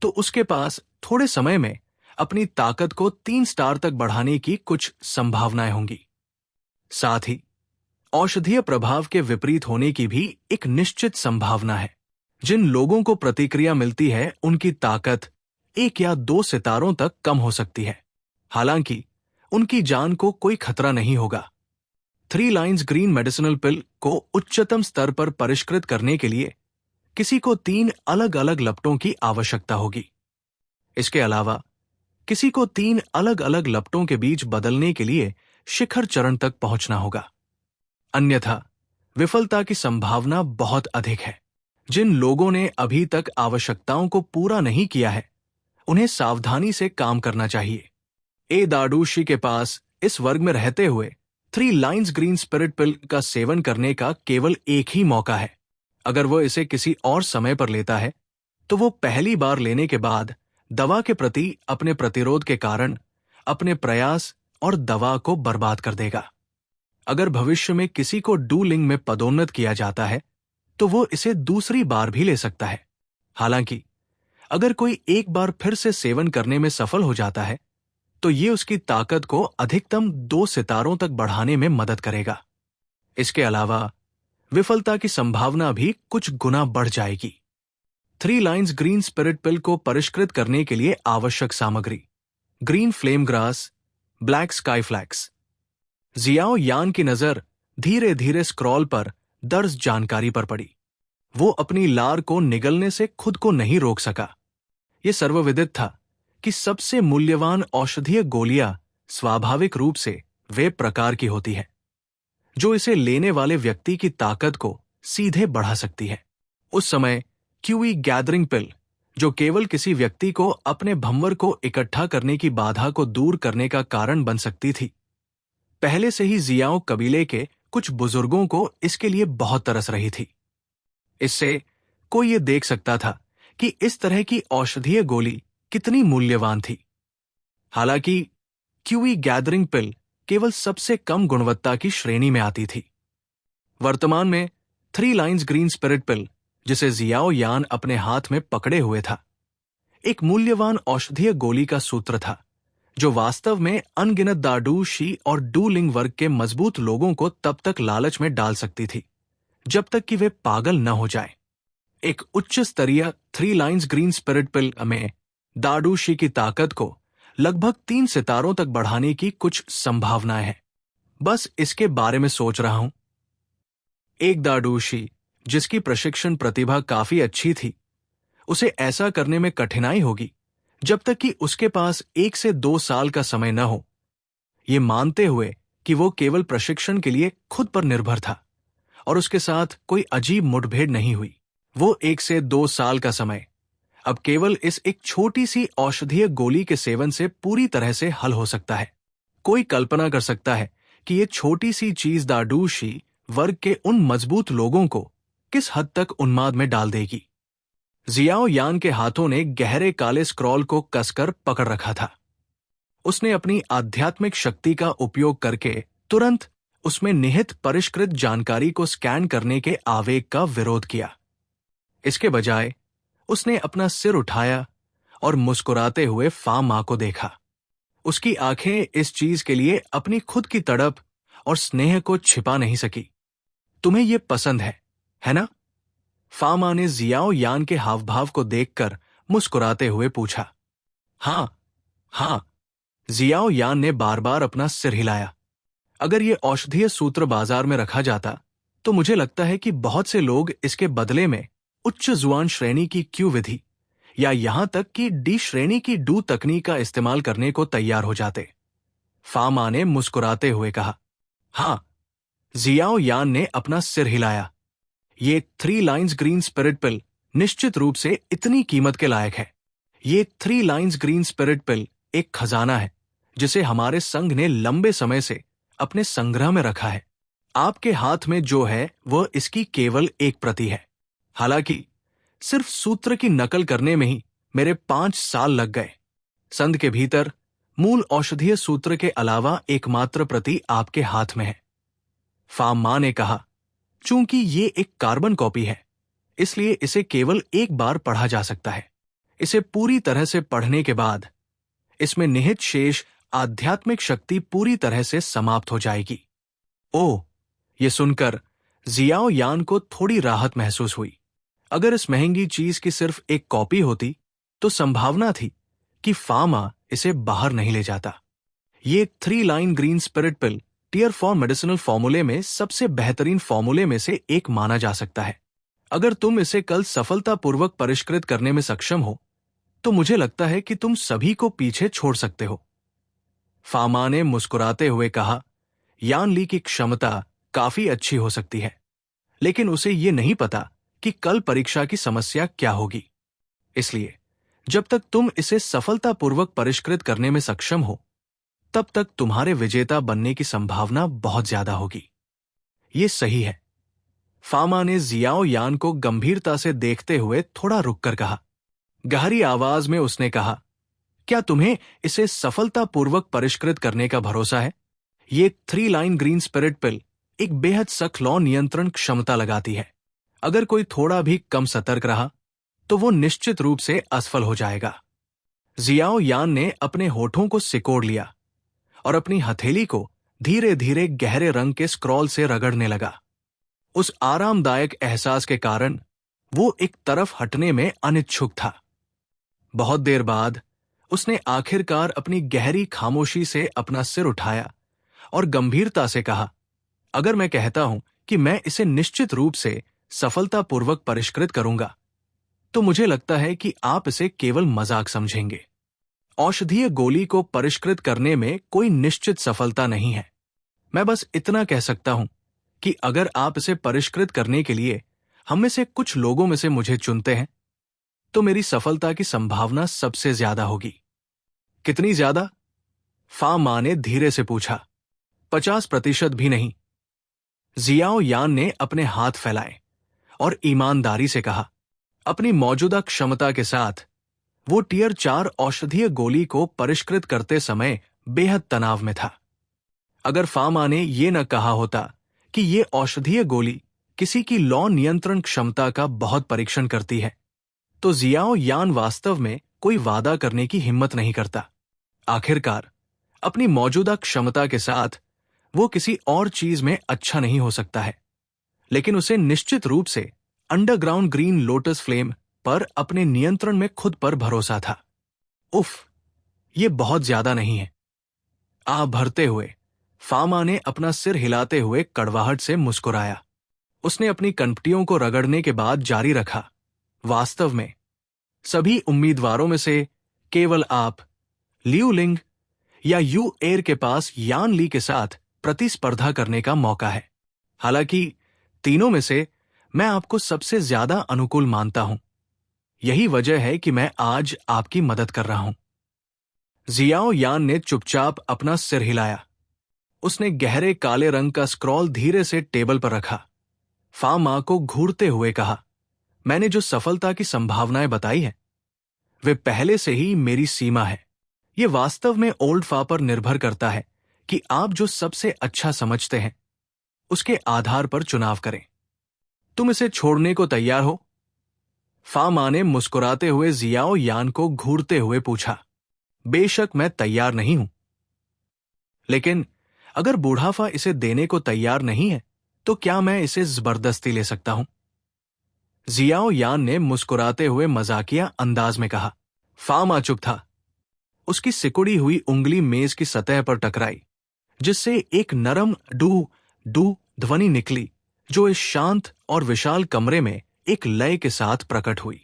[SPEAKER 1] तो उसके पास थोड़े समय में अपनी ताकत को 3 स्टार तक बढ़ाने की कुछ संभावनाएं होंगी। साथ ही औषधीय प्रभाव के विपरीत होने की भी एक निश्चित संभावना है। जिन लोगों को प्रतिक्रिया मिलती है उनकी ताकत 1 या 2 सितारों तक कम हो सकती है, हालांकि उनकी जान को कोई खतरा नहीं होगा। 3 लाइन्स ग्रीन मेडिसिनल पिल को उच्चतम स्तर पर परिष्कृत करने के लिए किसी को 3 अलग अलग लपटों की आवश्यकता होगी। इसके अलावा किसी को 3 अलग अलग लपटों के बीच बदलने के लिए शिखर चरण तक पहुंचना होगा, अन्यथा विफलता की संभावना बहुत अधिक है। जिन लोगों ने अभी तक आवश्यकताओं को पूरा नहीं किया है उन्हें सावधानी से काम करना चाहिए। ए दाडूशी के पास इस वर्ग में रहते हुए 3 लाइन्स ग्रीन स्पिरिट पिल का सेवन करने का केवल एक ही मौका है। अगर वो इसे किसी और समय पर लेता है तो वो पहली बार लेने के बाद दवा के प्रति अपने प्रतिरोध के कारण अपने प्रयास और दवा को बर्बाद कर देगा। अगर भविष्य में किसी को डूलिंग में पदोन्नत किया जाता है तो वो इसे दूसरी बार भी ले सकता है। हालांकि अगर कोई एक बार फिर से सेवन करने में सफल हो जाता है तो ये उसकी ताकत को अधिकतम 2 सितारों तक बढ़ाने में मदद करेगा। इसके अलावा विफलता की संभावना भी कुछ गुना बढ़ जाएगी। 3 लाइन्स ग्रीन स्पिरिट पिल को परिष्कृत करने के लिए आवश्यक सामग्री: green flame grass, black sky flax. Xiao Yan की नजर धीरे धीरे स्क्रॉल पर दर्ज जानकारी पर पड़ी। वो अपनी लार को निगलने से खुद को नहीं रोक सका। ये सर्वविदित था कि सबसे मूल्यवान औषधीय गोलियां स्वाभाविक रूप से वे प्रकार की होती है जो इसे लेने वाले व्यक्ति की ताकत को सीधे बढ़ा सकती है। उस समय क्यूई गैदरिंग पिल, जो केवल किसी व्यक्ति को अपने भंवर को इकट्ठा करने की बाधा को दूर करने का कारण बन सकती थी, पहले से ही जियाओ कबीले के कुछ बुजुर्गों को इसके लिए बहुत तरस रही थी। इससे कोई ये देख सकता था कि इस तरह की औषधीय गोली कितनी मूल्यवान थी। हालांकि क्यूई गैदरिंग पिल केवल सबसे कम गुणवत्ता की श्रेणी में आती थी। वर्तमान में 3 लाइन्स ग्रीन स्पिरिट पिल, जिसे जियाओ यान अपने हाथ में पकड़े हुए था, एक मूल्यवान औषधीय गोली का सूत्र था जो वास्तव में अनगिनत दाडू शी और डूलिंग वर्ग के मजबूत लोगों को तब तक लालच में डाल सकती थी जब तक कि वे पागल न हो जाएं। एक उच्च स्तरीय 3 लाइन्स ग्रीन स्पिरिट पिल में दाडूशी की ताकत को लगभग 3 सितारों तक बढ़ाने की कुछ संभावनाएं हैं। बस इसके बारे में सोच रहा हूं। एक दाडूशी जिसकी प्रशिक्षण प्रतिभा काफी अच्छी थी, उसे ऐसा करने में कठिनाई होगी जब तक कि उसके पास 1 से 2 साल का समय न हो। ये मानते हुए कि वो केवल प्रशिक्षण के लिए खुद पर निर्भर था और उसके साथ कोई अजीब मुठभेड़ नहीं हुई। वो 1 से 2 साल का समय अब केवल इस एक छोटी सी औषधीय गोली के सेवन से पूरी तरह से हल हो सकता है। कोई कल्पना कर सकता है कि ये छोटी सी चीज दाडूशी वर्ग के उन मजबूत लोगों को किस हद तक उन्माद में डाल देगी। जियाओ यान के हाथों ने गहरे काले स्क्रॉल को कसकर पकड़ रखा था। उसने अपनी आध्यात्मिक शक्ति का उपयोग करके तुरंत उसमें निहित परिष्कृत जानकारी को स्कैन करने के आवेग का विरोध किया। इसके बजाय उसने अपना सिर उठाया और मुस्कुराते हुए फा मां को देखा। उसकी आंखें इस चीज के लिए अपनी खुद की तड़प और स्नेह को छिपा नहीं सकी। तुम्हें यह पसंद है ना? फा मां ने जियाओ यान के हावभाव को देखकर मुस्कुराते हुए पूछा। हाँ हाँ, जियाओ यान ने बार बार अपना सिर हिलाया। अगर यह औषधीय सूत्र बाजार में रखा जाता तो मुझे लगता है कि बहुत से लोग इसके बदले में उच्च जुआन श्रेणी की क्यू विधि या यहां तक कि डी श्रेणी की डू तकनीक का इस्तेमाल करने को तैयार हो जाते। फा मां ने मुस्कुराते हुए कहा। हाँ, जियाओ यान ने अपना सिर हिलाया। ये 3 लाइन्स ग्रीन स्पिरिट पिल निश्चित रूप से इतनी कीमत के लायक है। ये 3 लाइन्स ग्रीन स्पिरिट पिल एक खजाना है जिसे हमारे संघ ने लंबे समय से अपने संग्रह में रखा है। आपके हाथ में जो है वह इसकी केवल एक प्रति है। हालांकि सिर्फ सूत्र की नकल करने में ही मेरे 5 साल लग गए। संध के भीतर मूल औषधीय सूत्र के अलावा एकमात्र प्रति आपके हाथ में है। फा मां ने कहा, चूंकि ये एक कार्बन कॉपी है, इसलिए इसे केवल एक बार पढ़ा जा सकता है। इसे पूरी तरह से पढ़ने के बाद इसमें निहित शेष आध्यात्मिक शक्ति पूरी तरह से समाप्त हो जाएगी। ओह, ये सुनकर जियाओ यान को थोड़ी राहत महसूस हुई। अगर इस महंगी चीज की सिर्फ एक कॉपी होती तो संभावना थी कि फा मां इसे बाहर नहीं ले जाता। ये 3 लाइन ग्रीन स्पिरिट पिल टियर 4 मेडिसिनल फॉर्मूले में सबसे बेहतरीन फॉर्मूले में से एक माना जा सकता है। अगर तुम इसे कल सफलतापूर्वक परिष्कृत करने में सक्षम हो तो मुझे लगता है कि तुम सभी को पीछे छोड़ सकते हो। फा मां ने मुस्कुराते हुए कहा, यान ली की क्षमता काफी अच्छी हो सकती है, लेकिन उसे ये नहीं पता कि कल परीक्षा की समस्या क्या होगी। इसलिए जब तक तुम इसे सफलतापूर्वक परिष्कृत करने में सक्षम हो, तब तक तुम्हारे विजेता बनने की संभावना बहुत ज्यादा होगी। ये सही है। फा मां ने जियाओ यान को गंभीरता से देखते हुए थोड़ा रुककर कहा। गहरी आवाज में उसने कहा, क्या तुम्हें इसे सफलतापूर्वक परिष्कृत करने का भरोसा है? ये 3 लाइन ग्रीन स्पिरिट पिल एक बेहद सख्त लौ नियंत्रण क्षमता लगाती है। अगर कोई थोड़ा भी कम सतर्क रहा तो वो निश्चित रूप से असफल हो जाएगा। जियाओ यान ने अपने होठों को सिकोड़ लिया और अपनी हथेली को धीरे धीरे गहरे रंग के स्क्रॉल से रगड़ने लगा। उस आरामदायक एहसास के कारण वो एक तरफ हटने में अनिच्छुक था। बहुत देर बाद उसने आखिरकार अपनी गहरी खामोशी से अपना सिर उठाया और गंभीरता से कहा, अगर मैं कहता हूं कि मैं इसे निश्चित रूप से सफलतापूर्वक परिष्कृत करूंगा तो मुझे लगता है कि आप इसे केवल मजाक समझेंगे। औषधीय गोली को परिष्कृत करने में कोई निश्चित सफलता नहीं है। मैं बस इतना कह सकता हूं कि अगर आप इसे परिष्कृत करने के लिए हम में से कुछ लोगों में से मुझे चुनते हैं तो मेरी सफलता की संभावना सबसे ज्यादा होगी। कितनी ज्यादा? फा मां ने धीरे से पूछा। 50% भी नहीं। जियाओ यान ने अपने हाथ फैलाए और ईमानदारी से कहा, अपनी मौजूदा क्षमता के साथ वो टियर 4 औषधीय गोली को परिष्कृत करते समय बेहद तनाव में था। अगर फा मां ने यह न कहा होता कि ये औषधीय गोली किसी की लौ नियंत्रण क्षमता का बहुत परीक्षण करती है, तो जियाओ यान वास्तव में कोई वादा करने की हिम्मत नहीं करता। आखिरकार अपनी मौजूदा क्षमता के साथ वो किसी और चीज में अच्छा नहीं हो सकता है, लेकिन उसे निश्चित रूप से अंडरग्राउंड ग्रीन लोटस फ्लेम पर अपने नियंत्रण में खुद पर भरोसा था। उफ, ये बहुत ज्यादा नहीं है। आह भरते हुए फामा ने अपना सिर हिलाते हुए कड़वाहट से मुस्कुराया। उसने अपनी कनपटियों को रगड़ने के बाद जारी रखा, वास्तव में सभी उम्मीदवारों में से केवल आप, लियू लिंग या यू एयर के पास यान ली के साथ प्रतिस्पर्धा करने का मौका है। हालांकि तीनों में से मैं आपको सबसे ज्यादा अनुकूल मानता हूं। यही वजह है कि मैं आज आपकी मदद कर रहा हूं। जियाओ यान ने चुपचाप अपना सिर हिलाया। उसने गहरे काले रंग का स्क्रॉल धीरे से टेबल पर रखा। फामा को घूरते हुए कहा, मैंने जो सफलता की संभावनाएं बताई हैं, वे पहले से ही मेरी सीमा है। ये वास्तव में ओल्ड फा पर निर्भर करता है कि आप जो सबसे अच्छा समझते हैं उसके आधार पर चुनाव करें। तुम इसे छोड़ने को तैयार हो? फामा ने मुस्कुराते हुए जियाओ यान को घूरते हुए पूछा। बेशक मैं तैयार नहीं हूं, लेकिन अगर बूढ़ाफा इसे देने को तैयार नहीं है तो क्या मैं इसे जबरदस्ती ले सकता हूं? जियाओ यान ने मुस्कुराते हुए मजाकिया अंदाज में कहा। फामा चुप था। उसकी सिकुड़ी हुई उंगली मेज की सतह पर टकराई, जिससे एक नरम डू डू ध्वनि निकली जो इस शांत और विशाल कमरे में एक लय के साथ प्रकट हुई।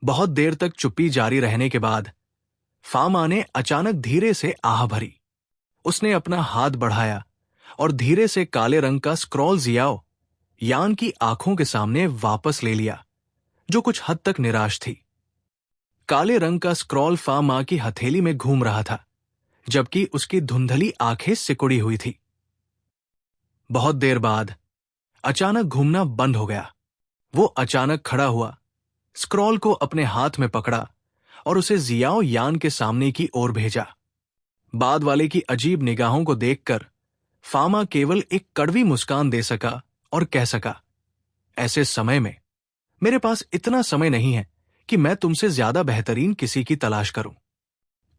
[SPEAKER 1] बहुत देर तक चुप्पी जारी रहने के बाद फामा ने अचानक धीरे से आह भरी। उसने अपना हाथ बढ़ाया और धीरे से काले रंग का स्क्रॉल जियाओ यान की आंखों के सामने वापस ले लिया, जो कुछ हद तक निराश थी। काले रंग का स्क्रॉल फामा की हथेली में घूम रहा था, जबकि उसकी धुंधली आंखें सिकुड़ी हुई थी। बहुत देर बाद अचानक घूमना बंद हो गया। वो अचानक खड़ा हुआ, स्क्रॉल को अपने हाथ में पकड़ा और उसे जियाओ यान के सामने की ओर भेजा। बाद वाले की अजीब निगाहों को देखकर फामा केवल एक कड़वी मुस्कान दे सका और कह सका, ऐसे समय में मेरे पास इतना समय नहीं है कि मैं तुमसे ज्यादा बेहतरीन किसी की तलाश करूं।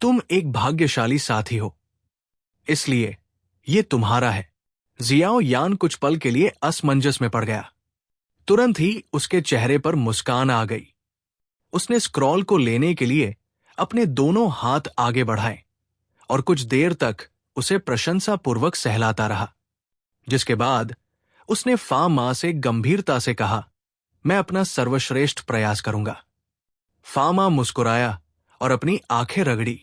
[SPEAKER 1] तुम एक भाग्यशाली साथी हो, इसलिए ये तुम्हारा है। जियाओ यान कुछ पल के लिए असमंजस में पड़ गया। तुरंत ही उसके चेहरे पर मुस्कान आ गई। उसने स्क्रॉल को लेने के लिए अपने दोनों हाथ आगे बढ़ाए और कुछ देर तक उसे प्रशंसापूर्वक सहलाता रहा, जिसके बाद उसने फामा से गंभीरता से कहा, मैं अपना सर्वश्रेष्ठ प्रयास करूंगा। फामा मुस्कुराया और अपनी आंखें रगड़ी।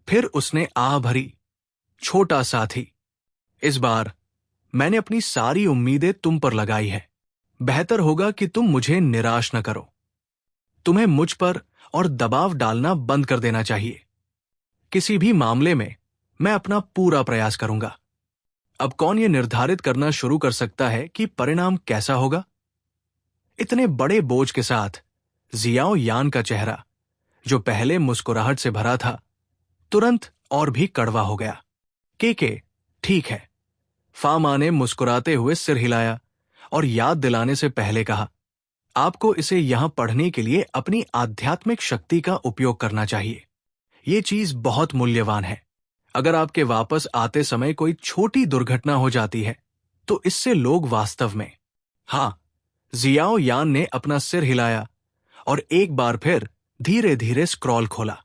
[SPEAKER 1] फिर उसने आह भरी, छोटा साथी, इस बार मैंने अपनी सारी उम्मीदें तुम पर लगाई है। बेहतर होगा कि तुम मुझे निराश न करो। तुम्हें मुझ पर और दबाव डालना बंद कर देना चाहिए। किसी भी मामले में मैं अपना पूरा प्रयास करूंगा। अब कौन यह निर्धारित करना शुरू कर सकता है कि परिणाम कैसा होगा? इतने बड़े बोझ के साथ जियाओ यान का चेहरा, जो पहले मुस्कुराहट से भरा था, तुरंत और भी कड़वा हो गया। के ठीक है। फामा ने मुस्कुराते हुए सिर हिलाया और याद दिलाने से पहले कहा, आपको इसे यहां पढ़ने के लिए अपनी आध्यात्मिक शक्ति का उपयोग करना चाहिए। ये चीज बहुत मूल्यवान है। अगर आपके वापस आते समय कोई छोटी दुर्घटना हो जाती है तो इससे लोग वास्तव में। जियाओ यान ने अपना सिर हिलाया और एक बार फिर धीरे धीरे स्क्रॉल खोला।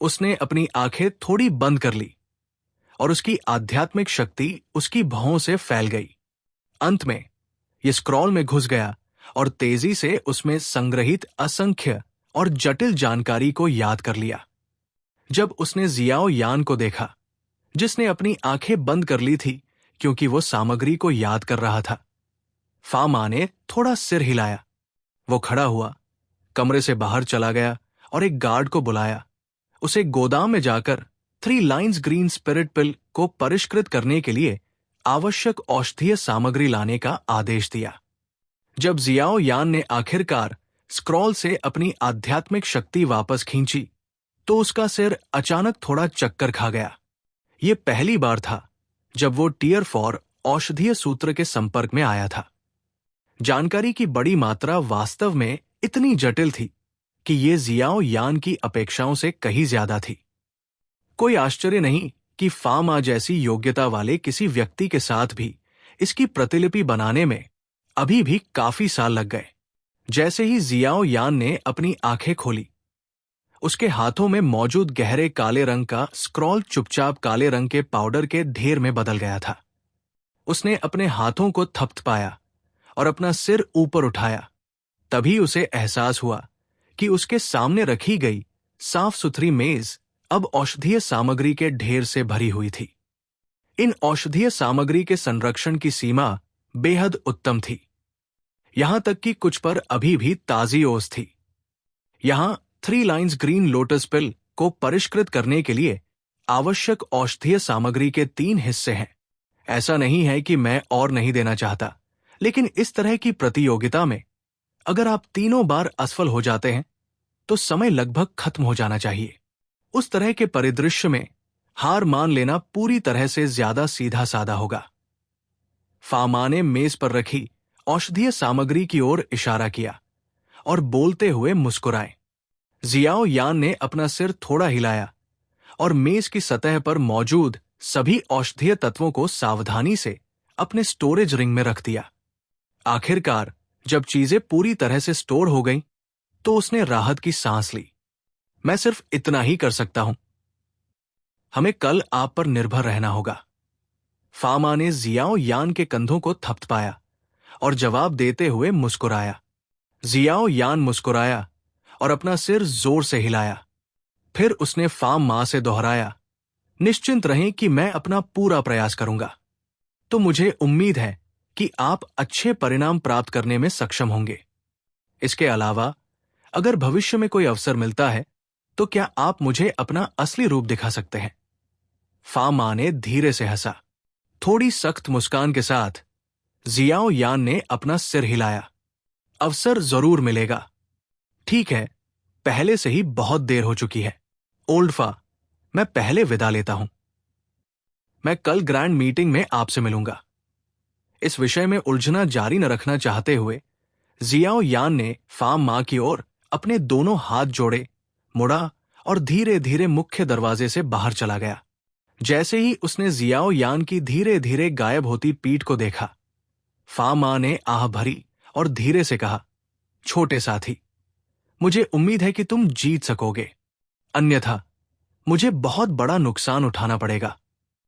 [SPEAKER 1] उसने अपनी आंखें थोड़ी बंद कर ली और उसकी आध्यात्मिक शक्ति उसकी भौं से फैल गई। अंत में यह स्क्रॉल में घुस गया और तेजी से उसमें संग्रहित असंख्य और जटिल जानकारी को याद कर लिया। जब उसने जियाओ यान को देखा, जिसने अपनी आंखें बंद कर ली थी क्योंकि वो सामग्री को याद कर रहा था, फामा ने थोड़ा सिर हिलाया। वो खड़ा हुआ, कमरे से बाहर चला गया और एक गार्ड को बुलाया। उसे गोदाम में जाकर 3 लाइन्स ग्रीन स्पिरिट पिल को परिष्कृत करने के लिए आवश्यक औषधीय सामग्री लाने का आदेश दिया। जब जियाओ यान ने आखिरकार स्क्रॉल से अपनी आध्यात्मिक शक्ति वापस खींची तो उसका सिर अचानक थोड़ा चक्कर खा गया। ये पहली बार था जब वो टियर 4 औषधीय सूत्र के संपर्क में आया था। जानकारी की बड़ी मात्रा वास्तव में इतनी जटिल थी कि ये जियाओ यान की अपेक्षाओं से कहीं ज्यादा थी। कोई आश्चर्य नहीं कि फामा जैसी योग्यता वाले किसी व्यक्ति के साथ भी इसकी प्रतिलिपि बनाने में अभी भी काफी साल लग गए। जैसे ही जियाओ यान ने अपनी आंखें खोली, उसके हाथों में मौजूद गहरे काले रंग का स्क्रॉल चुपचाप काले रंग के पाउडर के ढेर में बदल गया था। उसने अपने हाथों को थपथपाया और अपना सिर ऊपर उठाया। तभी उसे एहसास हुआ कि उसके सामने रखी गई साफ सुथरी मेज अब औषधीय सामग्री के ढेर से भरी हुई थी। इन औषधीय सामग्री के संरक्षण की सीमा बेहद उत्तम थी, यहां तक कि कुछ पर अभी भी ताजी ओस थी। यहां 3 लाइन्स ग्रीन लोटस पिल को परिष्कृत करने के लिए आवश्यक औषधीय सामग्री के 3 हिस्से हैं। ऐसा नहीं है कि मैं और नहीं देना चाहता, लेकिन इस तरह की प्रतियोगिता में अगर आप तीनों बार असफल हो जाते हैं तो समय लगभग खत्म हो जाना चाहिए। उस तरह के परिदृश्य में हार मान लेना पूरी तरह से ज्यादा सीधा साधा होगा। फामा ने मेज पर रखी औषधीय सामग्री की ओर इशारा किया और बोलते हुए मुस्कुराए। जियाओ यान ने अपना सिर थोड़ा हिलाया और मेज की सतह पर मौजूद सभी औषधीय तत्वों को सावधानी से अपने स्टोरेज रिंग में रख दिया। आखिरकार जब चीजें पूरी तरह से स्टोर हो गईं, तो उसने राहत की सांस ली। मैं सिर्फ इतना ही कर सकता हूं। हमें कल आप पर निर्भर रहना होगा। फामा ने जियाओ यान के कंधों को थपथपाया और जवाब देते हुए मुस्कुराया। जियाओ यान मुस्कुराया और अपना सिर जोर से हिलाया। फिर उसने फाम मां से दोहराया, निश्चिंत रहें कि मैं अपना पूरा प्रयास करूंगा। तो मुझे उम्मीद है कि आप अच्छे परिणाम प्राप्त करने में सक्षम होंगे। इसके अलावा अगर भविष्य में कोई अवसर मिलता है तो क्या आप मुझे अपना असली रूप दिखा सकते हैं? फामा ने धीरे से हंसा। थोड़ी सख्त मुस्कान के साथ जियाओ यान ने अपना सिर हिलाया। अवसर जरूर मिलेगा। ठीक है, पहले से ही बहुत देर हो चुकी है। ओल्ड फा, मैं पहले विदा लेता हूं। मैं कल ग्रैंड मीटिंग में आपसे मिलूंगा। इस विषय में उलझना जारी न रखना चाहते हुए जियाओ यान ने फाम मां की ओर अपने दोनों हाथ जोड़े, मुड़ा और धीरे धीरे मुख्य दरवाजे से बाहर चला गया। जैसे ही उसने जियाओ यान की धीरे धीरे गायब होती पीठ को देखा, फाम मां ने आह भरी और धीरे से कहा, छोटे साथी, मुझे उम्मीद है कि तुम जीत सकोगे, अन्यथा मुझे बहुत बड़ा नुकसान उठाना पड़ेगा।